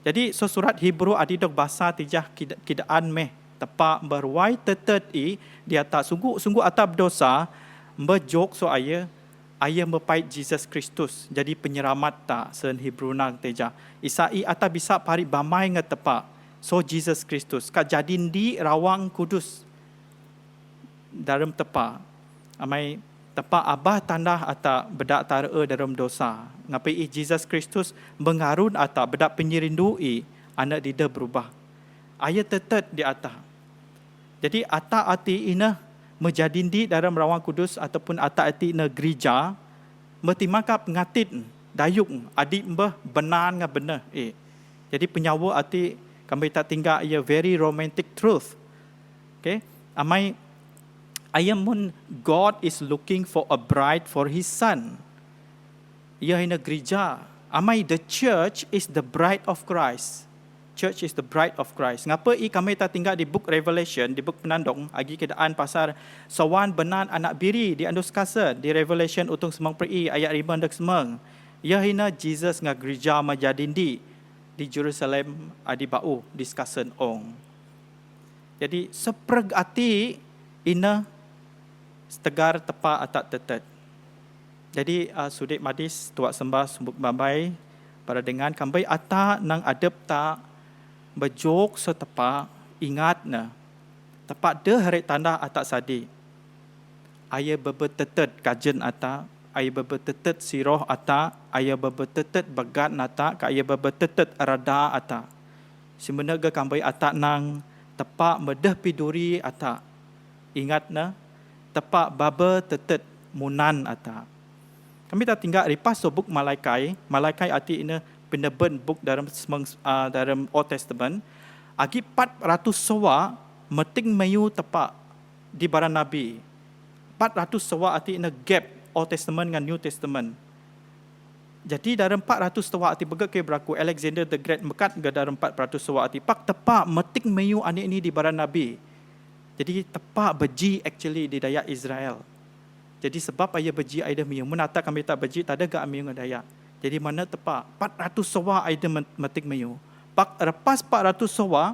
Jadi so surat Hebrew adi dok bahasa tijah kidaan meh tepak berwai tetet dia tak sungguh atap dosa berjok so ayah berpait Jesus Kristus jadi penyelamat tak sen Hebrew nang teja isai atap bisa pari bamai ngat tepak so Jesus Kristus ka jadin di rawang kudus dalam tepak amai tepak abah tanda atap bedak tara dalam dosa ngapai Jesus Kristus mengarun atap bedak penyerindu anak dida berubah ayat tetet di atas. Jadi atak ati ina menjadi di dalam rawang kudus ataupun atak ati ina gereja mertimakap ngatit dayuk adik mbah benar ngah benar Jadi penyawa ati kami tak tinggal ia very romantic truth. Okay? Amai ayam mun God is looking for a bride for his son. Ia ina gereja. Amai the church is the bride of Christ. Church is the bride of Christ. Ngapa kami tak tinggal di book Revelation, di book penandong, agi kedaan pasar sawan benan anak biri di andus kasa di Revelation utung semang peri ayat 5 dak semang. Ya hina Jesus ngah gereja majadin di Jerusalem adi bau discussion ong. Jadi sepreg ati ina setegar tepa atak tetet. Jadi sudik madis tuak sembah sumbuk babai pada dengan kambai atak nang adep tak bejok setepak ingat na tepak de hari tanda atak sadi ayah bebetetet kajen atak ayah bebetetet siroh atak ayah bebetetet bagat nata ka ayah bebetetet rada atak semenaga kambai atak nang tepak medah piduri atak ingat na tepak baba tetet munan ata. Kami tak tinggal ripas so book Malaikai. Malaikai arti ini peneban book dalam dalam Old Testament. Agi 400 sawa meting mayu tepak di barang Nabi. 400 sawa arti ini gap Old Testament dengan New Testament. Jadi dalam 400 sawa arti begat ke berlaku Alexander the Great mekat ke dalam 400 sawa arti pak tepak meting mayu anik ini di barang Nabi. Jadi tepak beji actually di Dayak Israel. Jadi sebab ayah beji ayah miyu. Menata kami tak beji, tak ada gak miyu ngadayak. Jadi mana tepak 400 sawa ayah metik miyu. Pak lepas 400 sawa,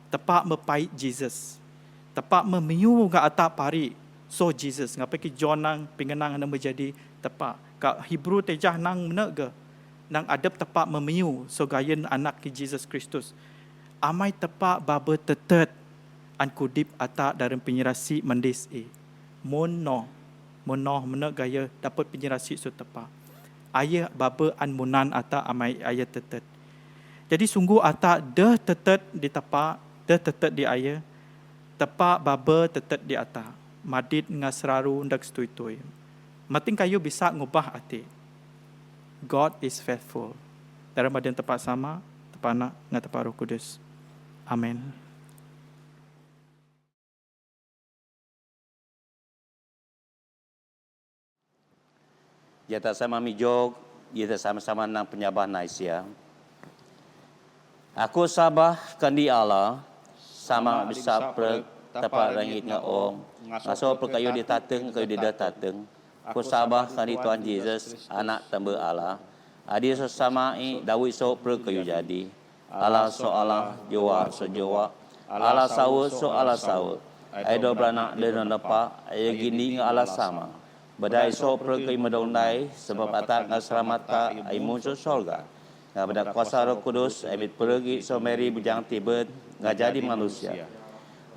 tepak mepait Jesus. Tepak memiyu gak atak pari. So Jesus. Ngapa ki John nang pingenang nama menjadi tepak. Kat Hebrew tejah nang mana ke? Nang adab tepak memiyu. So gayen anak ki Jesus Kristus. Amai tepak baba tetet. An kudip atak dalam penyerasi mendis Monoh mana gaya dapat penyerasi so tepak. Ayah baba an munan ata amai ayah tetet. Jadi sungguh ata dah tetet di tepak, dah tetet di ayah. Tepak baba tetet di ata. Madid ngasraru ndak stui-tui. Mating kayu bisa ngubah hati. God is faithful. Dalam badan tepak sama, tepak anak dengan tepak Roh Kudus. Amin. Jata sama mijog, jata sama-sama nang penyabah naisia. Aku sabah kandi Allah, sama bisa tapak langit ngaong, ngaso perkayu di tateng, kayu di tateng. Aku sabah kandi Tuhan Yesus, anak tamba Allah. Adi sesama dawi so perkayu jadi. Allah so Allah, Jawa so Jawa. Allah saud so Allah saud. Aido beranak dan napa, ayah gini Allah sama. Badai so perkai madondai sebab atak ngasramat ka ay muncul sorga. Nga badak kuasa Roh Kudus ay pergi so meri bujang tibet nga jadi manusia.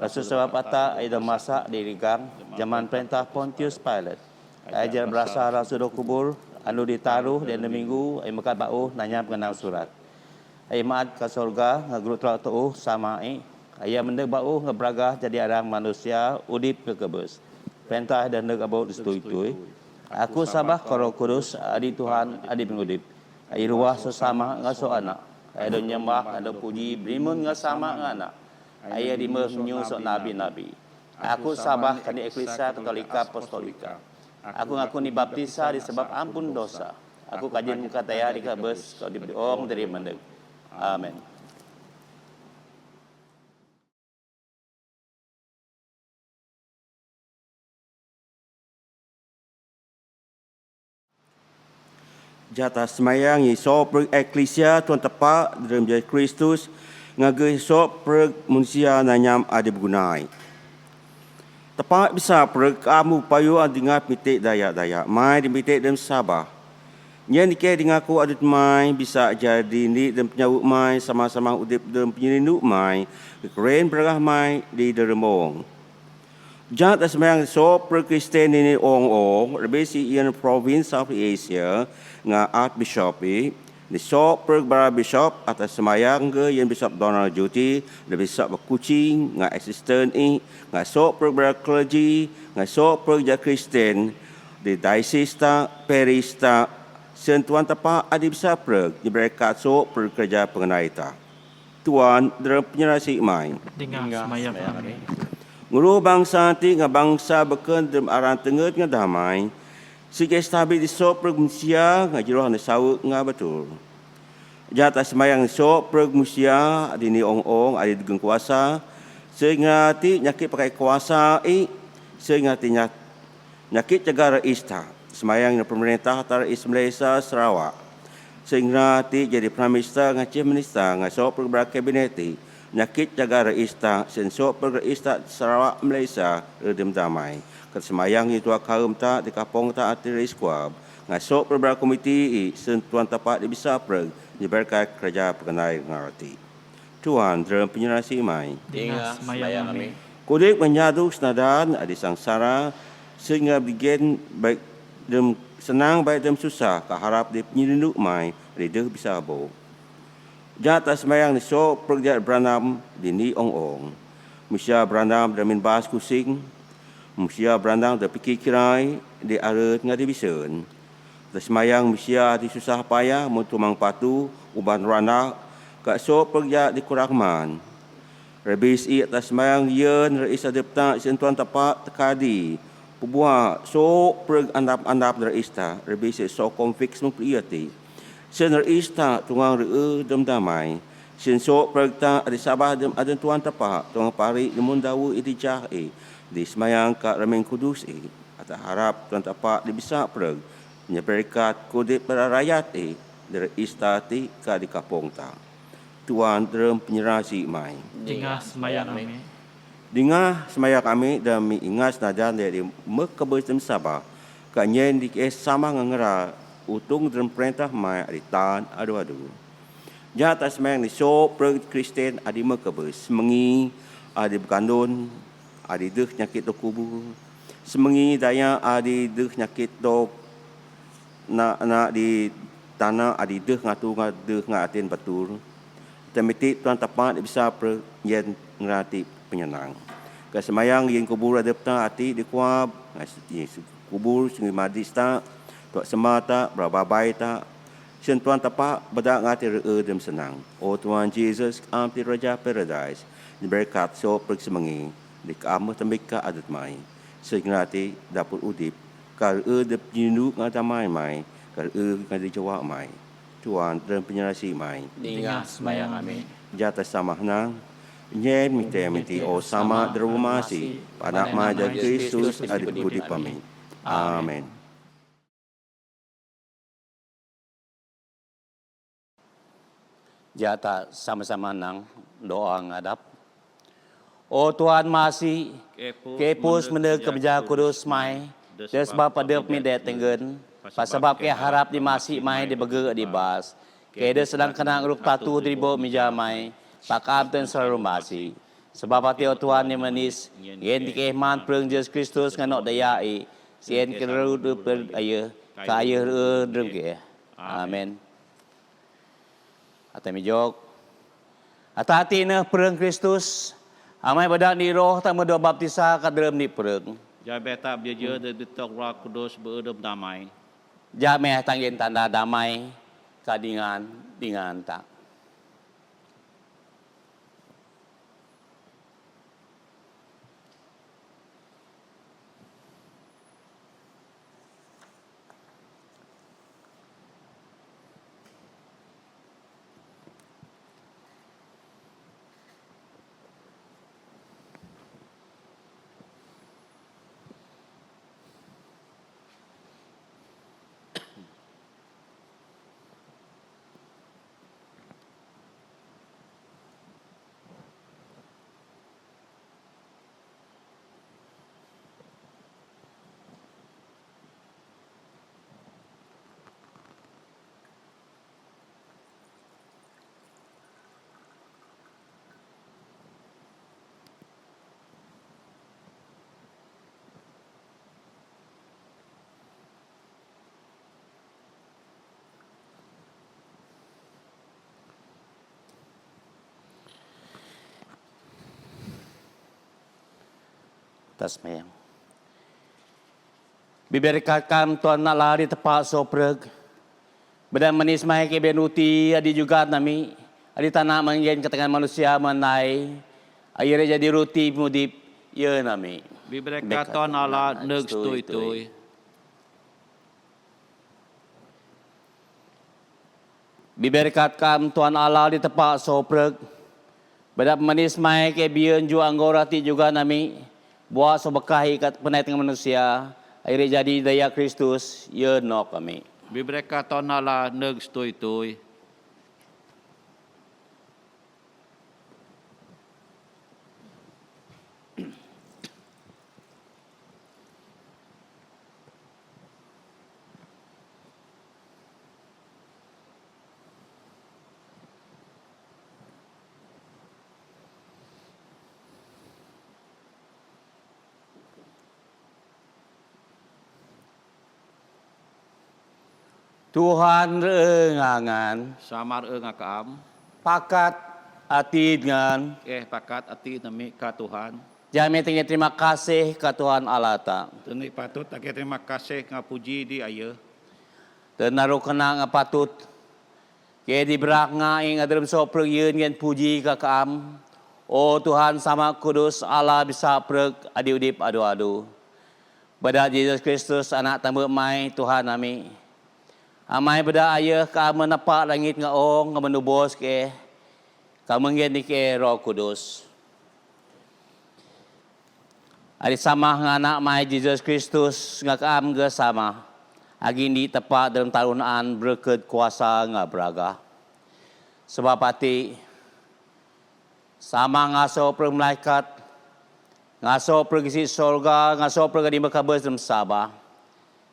Rasul sebab atak ay masak dirigang zaman perintah Pontius Pilate. Ay jar berasa rasul do kubur anu ditaruh dan minggu ay mekat bau nanya pengenal surat. Ay maat ka sorga nga guru telah tuh sama ay mendek bau ngebragah jadi orang manusia udip ke kebus. Perintah dan negabau distui-tui. Aku sabah Roh Kudus, adi Tuhan, adi pengudip. Ai ruah sesama ngaso anak. Ai do nyembah, ada puji, berimun ngasama anak. Ai di menyu sok nabi-nabi. Aku sabah kani Eklisia Katolika Apostolika. Aku ngaku ni baptisa disebab ampun dosa. Aku kajian muka taya di kabes, kau dibeong dari mendek. Amin. Jata semayang iso per eklesia tuan tepak dalam Yesus Kristus ngage iso per manusia nanyam ada bergunai. Tepak bisa per kamu payu adingat mitik dayak-dayak mai dimitik dalam Sabah. Nyen dike dengaku ada mai bisa jadi ni dan penyawuk mai sama-sama udip dan penyelinduk mai keren beragah mai di deremong. Jata semayang iso per Kristen ini ong-ong lebih si ian province of Asia nga Archbishop ni so per bara bishop atas semayang ke yang Bishop Donald Juti le Bishop Kucing nga assistant nga so per bara clergy nga so per ja Kristen di diocese ta perista sentuan tapa adi bisa per di berkat so per kerja pengenai ta tuan dalam penyerasi mai Dengar semayang kami. nguru bangsa ti nga bangsa beken dalam aran tenget nga damai. Sige stabil di sok pergmusia ngajiroh na sawuk nga betul. Jata semayang sok pergmusia di ni ong-ong ada digeng kuasa. Sehingga ti nyakit pakai kuasa sehingga ti nyakit jaga ista. Semayang na pemerintah antara East Malaysia Sarawak. Sehingga ti jadi Prime Minister nga Chief Minister nga sok pergbara kabineti. Nyakit jaga ista sen sok pergbara ista Sarawak Malaysia redem damai. Kesemayang itu akaum tak di kapong tak atiri squab ngasok beberapa komiti sentuan tapak di bisa preg di berkat kerja pengenai ngarti. Tuhan dalam penyerasi mai. Dengar semayang kami. Kudik menyadu senadan adi sangsara sehingga bikin baik dem senang baik dem susah keharap di penyelinduk mai di deh bisa abo. Jata semayang ni sok perjat beranam di ni ong-ong. Musya beranam dan min bahas kusing. Musia berandang dan fikir kirai, di ara ngadi bisen. Semayang Malaysia di susah payah mutumang patu uban rana kak so perja di kurangman. Rebis i atas semayang yen reis adepta sentuan tapak tekadi. Pubua so perg andap reis ta rebis so konflik sempriati. Sen reis ta tungang dem damai. Sen so perg ta adi sabah dem aden tuan tapak tungang pari demun dawu iti jahe di semayang kak Rameng Kudus Ata harap tuan tapak di bisa perg. Nyeberikat kode para rakyat dari istati ka di kapong ta. Tuan dalam penyerasi mai. Dingah semayang kami. Dingah semaya kami dan mi ingas nadan dari mekebes dem sabah. Kanyen di sama ngengera utung dalam perintah mai aditan adu-adu. Jata semayang ni so per Kristen adi mekebes. Semengi adi berkandun adi deh nyakit do kubu. Semengi daya adi deh nyakit do nak di tanah adi deh ngatu deh ngatin batur. Temiti tuan tapat bisa per yen ngerati penyenang. Kesemayang yen kubur adepta ati di kuab kubur sungai madista tuak semata berabai ta sen tuan tapak bedak ngati dem senang. O Tuhan Jesus amti raja paradise diberkat so per semengi di kamu tembika adat mai. Sengrati dapur udip kar dep jindu ngatamai mai kar ngadi jawab mai. Tuhan dalam penyerasi mai. Dingah semayang kami. Jata sama nang. Nyen miti o sama derumasi. Panak maja Kristus adik budi pami. Amin. Jata sama-sama nang doa ngadap. O Tuhan masih kepus mendek kebeja kudus mai. Dan sebab pada pemidat tenggen. Pasabab ke harap di masih mai di begek di bas. Keda sedang kenang ruk tatu di bawah meja mai. Pakam ten selalu masih. Sebab hati o Tuhan yang manis. Yen di kehman perang Yesus Kristus nganok daya sien keru per ayah. Ka ayah rem ke. Amin. Atai mijok. Hati-hati ne perang Kristus. Amai badak ni roh tak mendoa baptisa kadrem ni perang. Jai beta bia de bitok Roh Kudus beudem damai. Jameh tanggen tanda damai kadingan tak. Tasmayang. Biberkatkan Tuhan nak lari tepat sopreg. Badan manis mai ke benuti adi juga nami. Adi tanah manggen ketengan manusia menai. Akhirnya jadi ruti mudip ya nami. Biberkat Tuhan Allah neug stui-tui. Biberkatkan Tuhan Allah di tepat sopreg. Badan manis mai ke bian ju anggorati juga nami. Buat sobekahi kat penai tengah manusia. Akhirnya jadi daya Kristus, ya nok kami. Biberkat Tuhan Allah neug stui-tui. Tuhan rengangan Samar ngakam. pakat hati dengan Pakat ati nami ka Tuhan. Jami tinggi terima kasih ke Tuhan Allah ta. Tengah patut tak terima kasih ngapuji di ayah. Tenaru kena ngapatut. Ke di berak ngai ngadrem so pergian ngen puji ke kaam. Oh Tuhan sama kudus Allah bisa perg adi udip adu-adu. Bada Yesus Kristus anak tambah mai Tuhan nami. Amai beda ayah kaam menepak langit ngaong ngamenubos ke. Kamu ngen ke Roh Kudus. Adi sama nganak mai Yesus Kristus ngakam ge sama. Agi ni tepat dalam tarunaan berkat kuasa ngaberaga. Sebab hati sama ngaso per malaikat, ngaso per gisi sorga, ngaso per gadi makabes dalam sabah.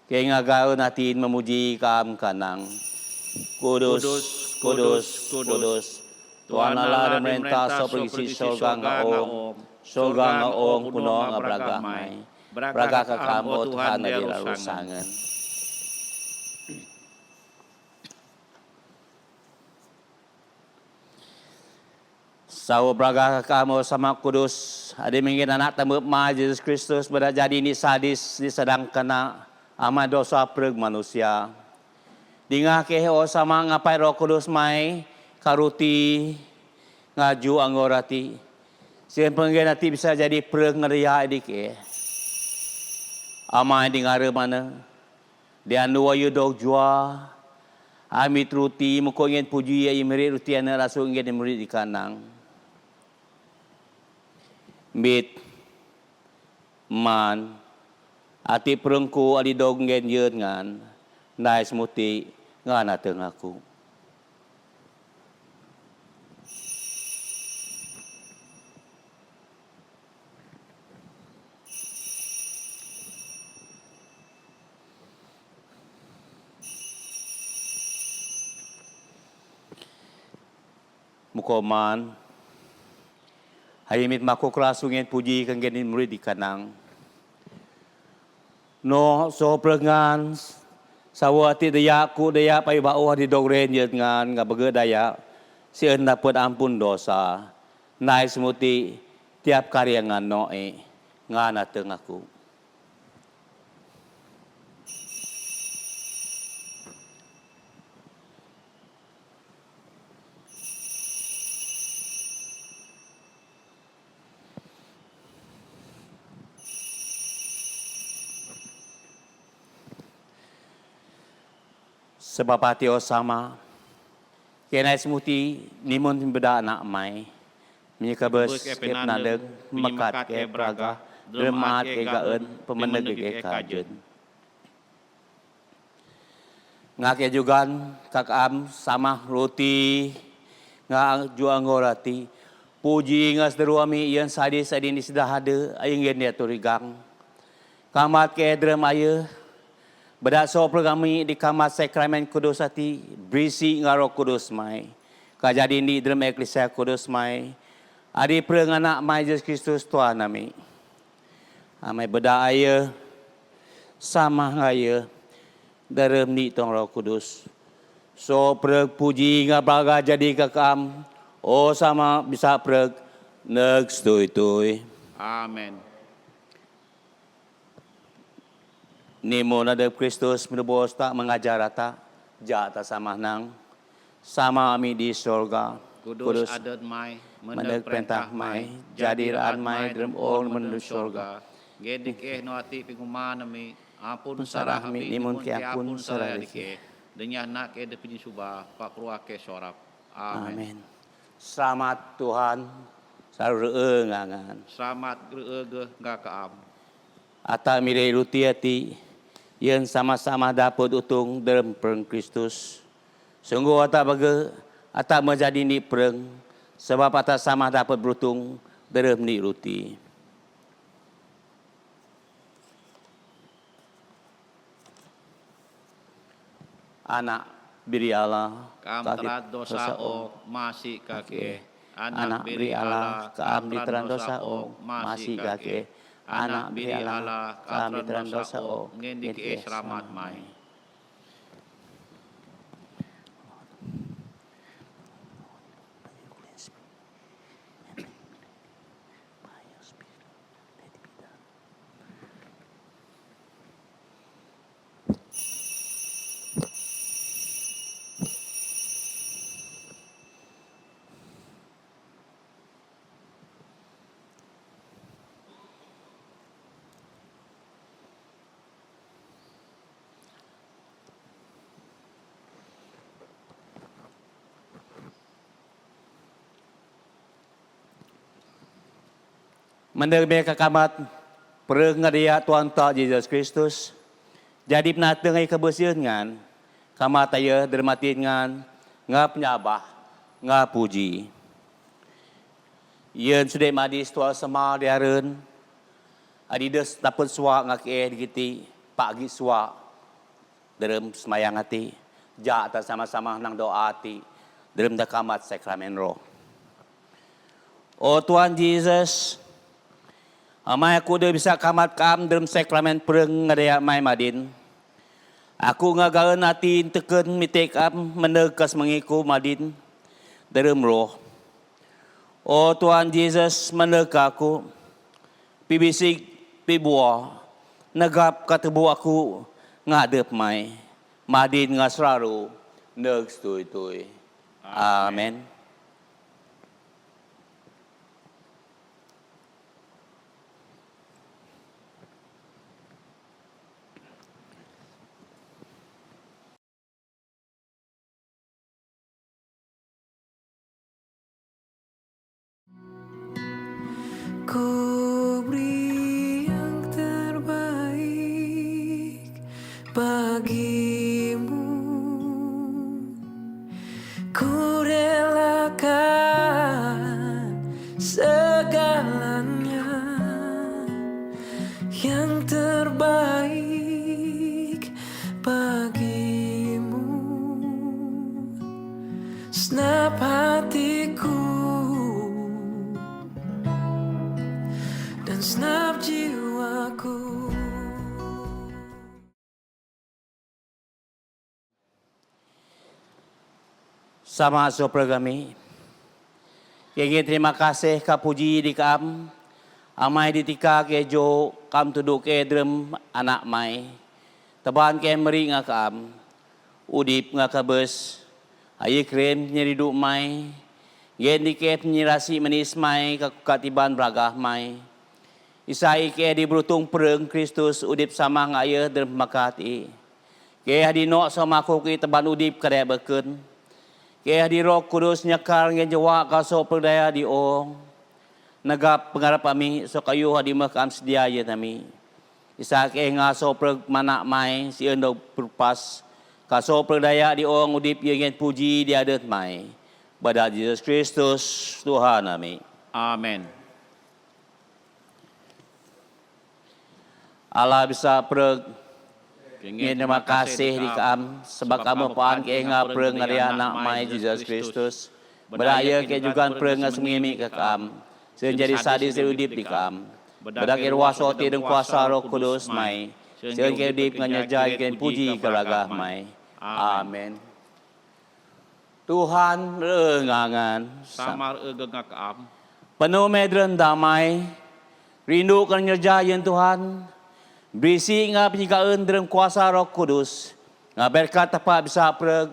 Kaya ngagaw natin memuji kam kanang. Kudus, kudus, kudus. Tuhan Allah dan merintah so per gisi sorga ngaong. Sorga ngaong puno ngabraga may. Braga kakam o Tuhan na dilarusangan. Sawo braga kakam o sama kudus. Adi mingin anak tambut ma Yesus Kristus pada jadi ni sadis disedang kena ama dosa perg manusia. Dingah ke o sama ngapai Roh Kudus mai karuti ngaju anggorati. Siapa pengen nanti bisa jadi perg ngeria adik Amai di ngare mana. Dia nuwa yudok jua. Amit ruti muko ingin puji ya imri ruti ana rasul ingin imri di kanang. Mit man ati perengku adi dog ingin yeun ngan. Nai semuti ngana teng aku. Mukoman, hayimit mako krasungin puji kang genin murid di kanang. No so prengan sawati daya ku daya pai bau di dogren yet ngan ngabege daya sieun dapat ampun dosa. Nai semuti tiap karya ngan noe ngana teng aku. Sebab hati sama. Kena semuti nimun beda anak mai. Menyekabes kep nadeg mekat ke braga. Dermat ke gaen pemeneg ke kajen. Ngake jugan kakam sama roti. Ngak juang ngorati. Puji ngas deruami ian sadis di sedah hade. Ayang gen dia turigang. Kamat ke drem aye. Berdasar programi di kamar sakramen kudus hati, berisi ngaro kudus mai. Kajadi ni dalam eklesia kudus mai. Adi perenganak mai Yesus Kristus Tuhan nami. Amai beda aya, sama ngaya, dalam ni tong roh kudus. So pereg puji ngabaga jadi kakam, oh sama bisa pereg, neg stui-tui. Amen. Nimo nada Kristus menebus tak mengajar rata jata sama nang sama ami di surga Kudus adat mai meneg perintah mai jadi raan mai dalam ong menuju surga gedik no ati pinguma nami ampun sarah sarah mi mi nimun ke ampun sarah dike denya nak ke de puji subah pak ruah ke sorap. Amen. amin. Selamat Tuhan sareu ngangan Selamat geureuh gak kaam. ata mire ruti ati yang sama-sama dapat utung dalam perang Kristus. Sungguh ata baga ata menjadi ni perang sebab ata sama dapat berutung dalam ni ruti. Anak biri Allah Kaam terat dosa o masih kake. Anak biri Allah kaam diteran dosa o masih kake. Anak biri Allah kami teran dosa o ngendi ke selamat mai. menerima kekamat perengadia Tuhan Tak Yesus Kristus. Jadi penata ngai kebersihan ngan, kamat ayah dermatin ngan, ngap nyabah, ngap puji. Yen sudah madis tuan sama diaren, adidas dapat suak ngak digiti, pagi suak dalam semayang hati, jak tak sama-sama nang doa hati, dalam dakamat sakramen roh. Oh Tuhan Yesus, amai aku dah bisa kamat kam dalam sakramen pereng ngadaya mai madin. Aku ngagaran hati teken mitek am menegas mengiku madin dalam roh. Oh Tuhan Yesus menegak aku, pibisik pibuah, negap kata bu aku ngadep mai, madin ngasraru, neg stui-tui. Amen. Ku beri yang terbaik bagimu. Ku relakan segalanya, yang terbaik bagimu. Senap hatiku dan senap jiwaku. Sama sopra kami. Kaya terima kasih ka puji di kam. Amai ditika ke jo kam tuduk ke drem anak mai. Taban ke meri nga kam. Udip nga kabes. Ayi krem nyeridu mai. Gen di ke penyirasi menis mai katiban beragah mai. Isai ke di berutung pereng Kristus udip sama ngaya drem makati. Ke hadinok sama aku ke taban udip kadaya beken. Kaya di Roh Kudus nyakar ngen jawa kaso perdaya di ong. Nagap pengarap kami so kayu hadi makam sedia ya nami. Isa ke ngaso per manak mai si endo perpas. Kaso perdaya di ong udip ye ngen puji di adat mai. Pada Yesus Kristus Tuhan kami. Amin. Allah bisa terima kasih di kam sebab kamu paan ke nga pereng ngari anak mai Jesus Kristus. Beraya ke juga pereng semimi ke kam. Senjadi sadis udip di kam. Berdakir wasoti dan kuasa Roh Kudus mai. Sen ke udip nganyajai ke puji keragah mai. Amin. Tuhan rengangan Samar egengak am. penuh medren damai. Rindukan nyerjayan Tuhan. Berisi nga penyikaan dalam kuasa Roh Kudus. Nga berkat tepat bisa pereg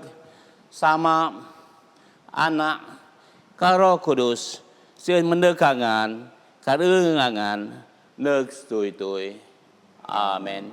sama anak ka Roh Kudus. Sien mendekangan, karengangan, neg stui-tui. Amin.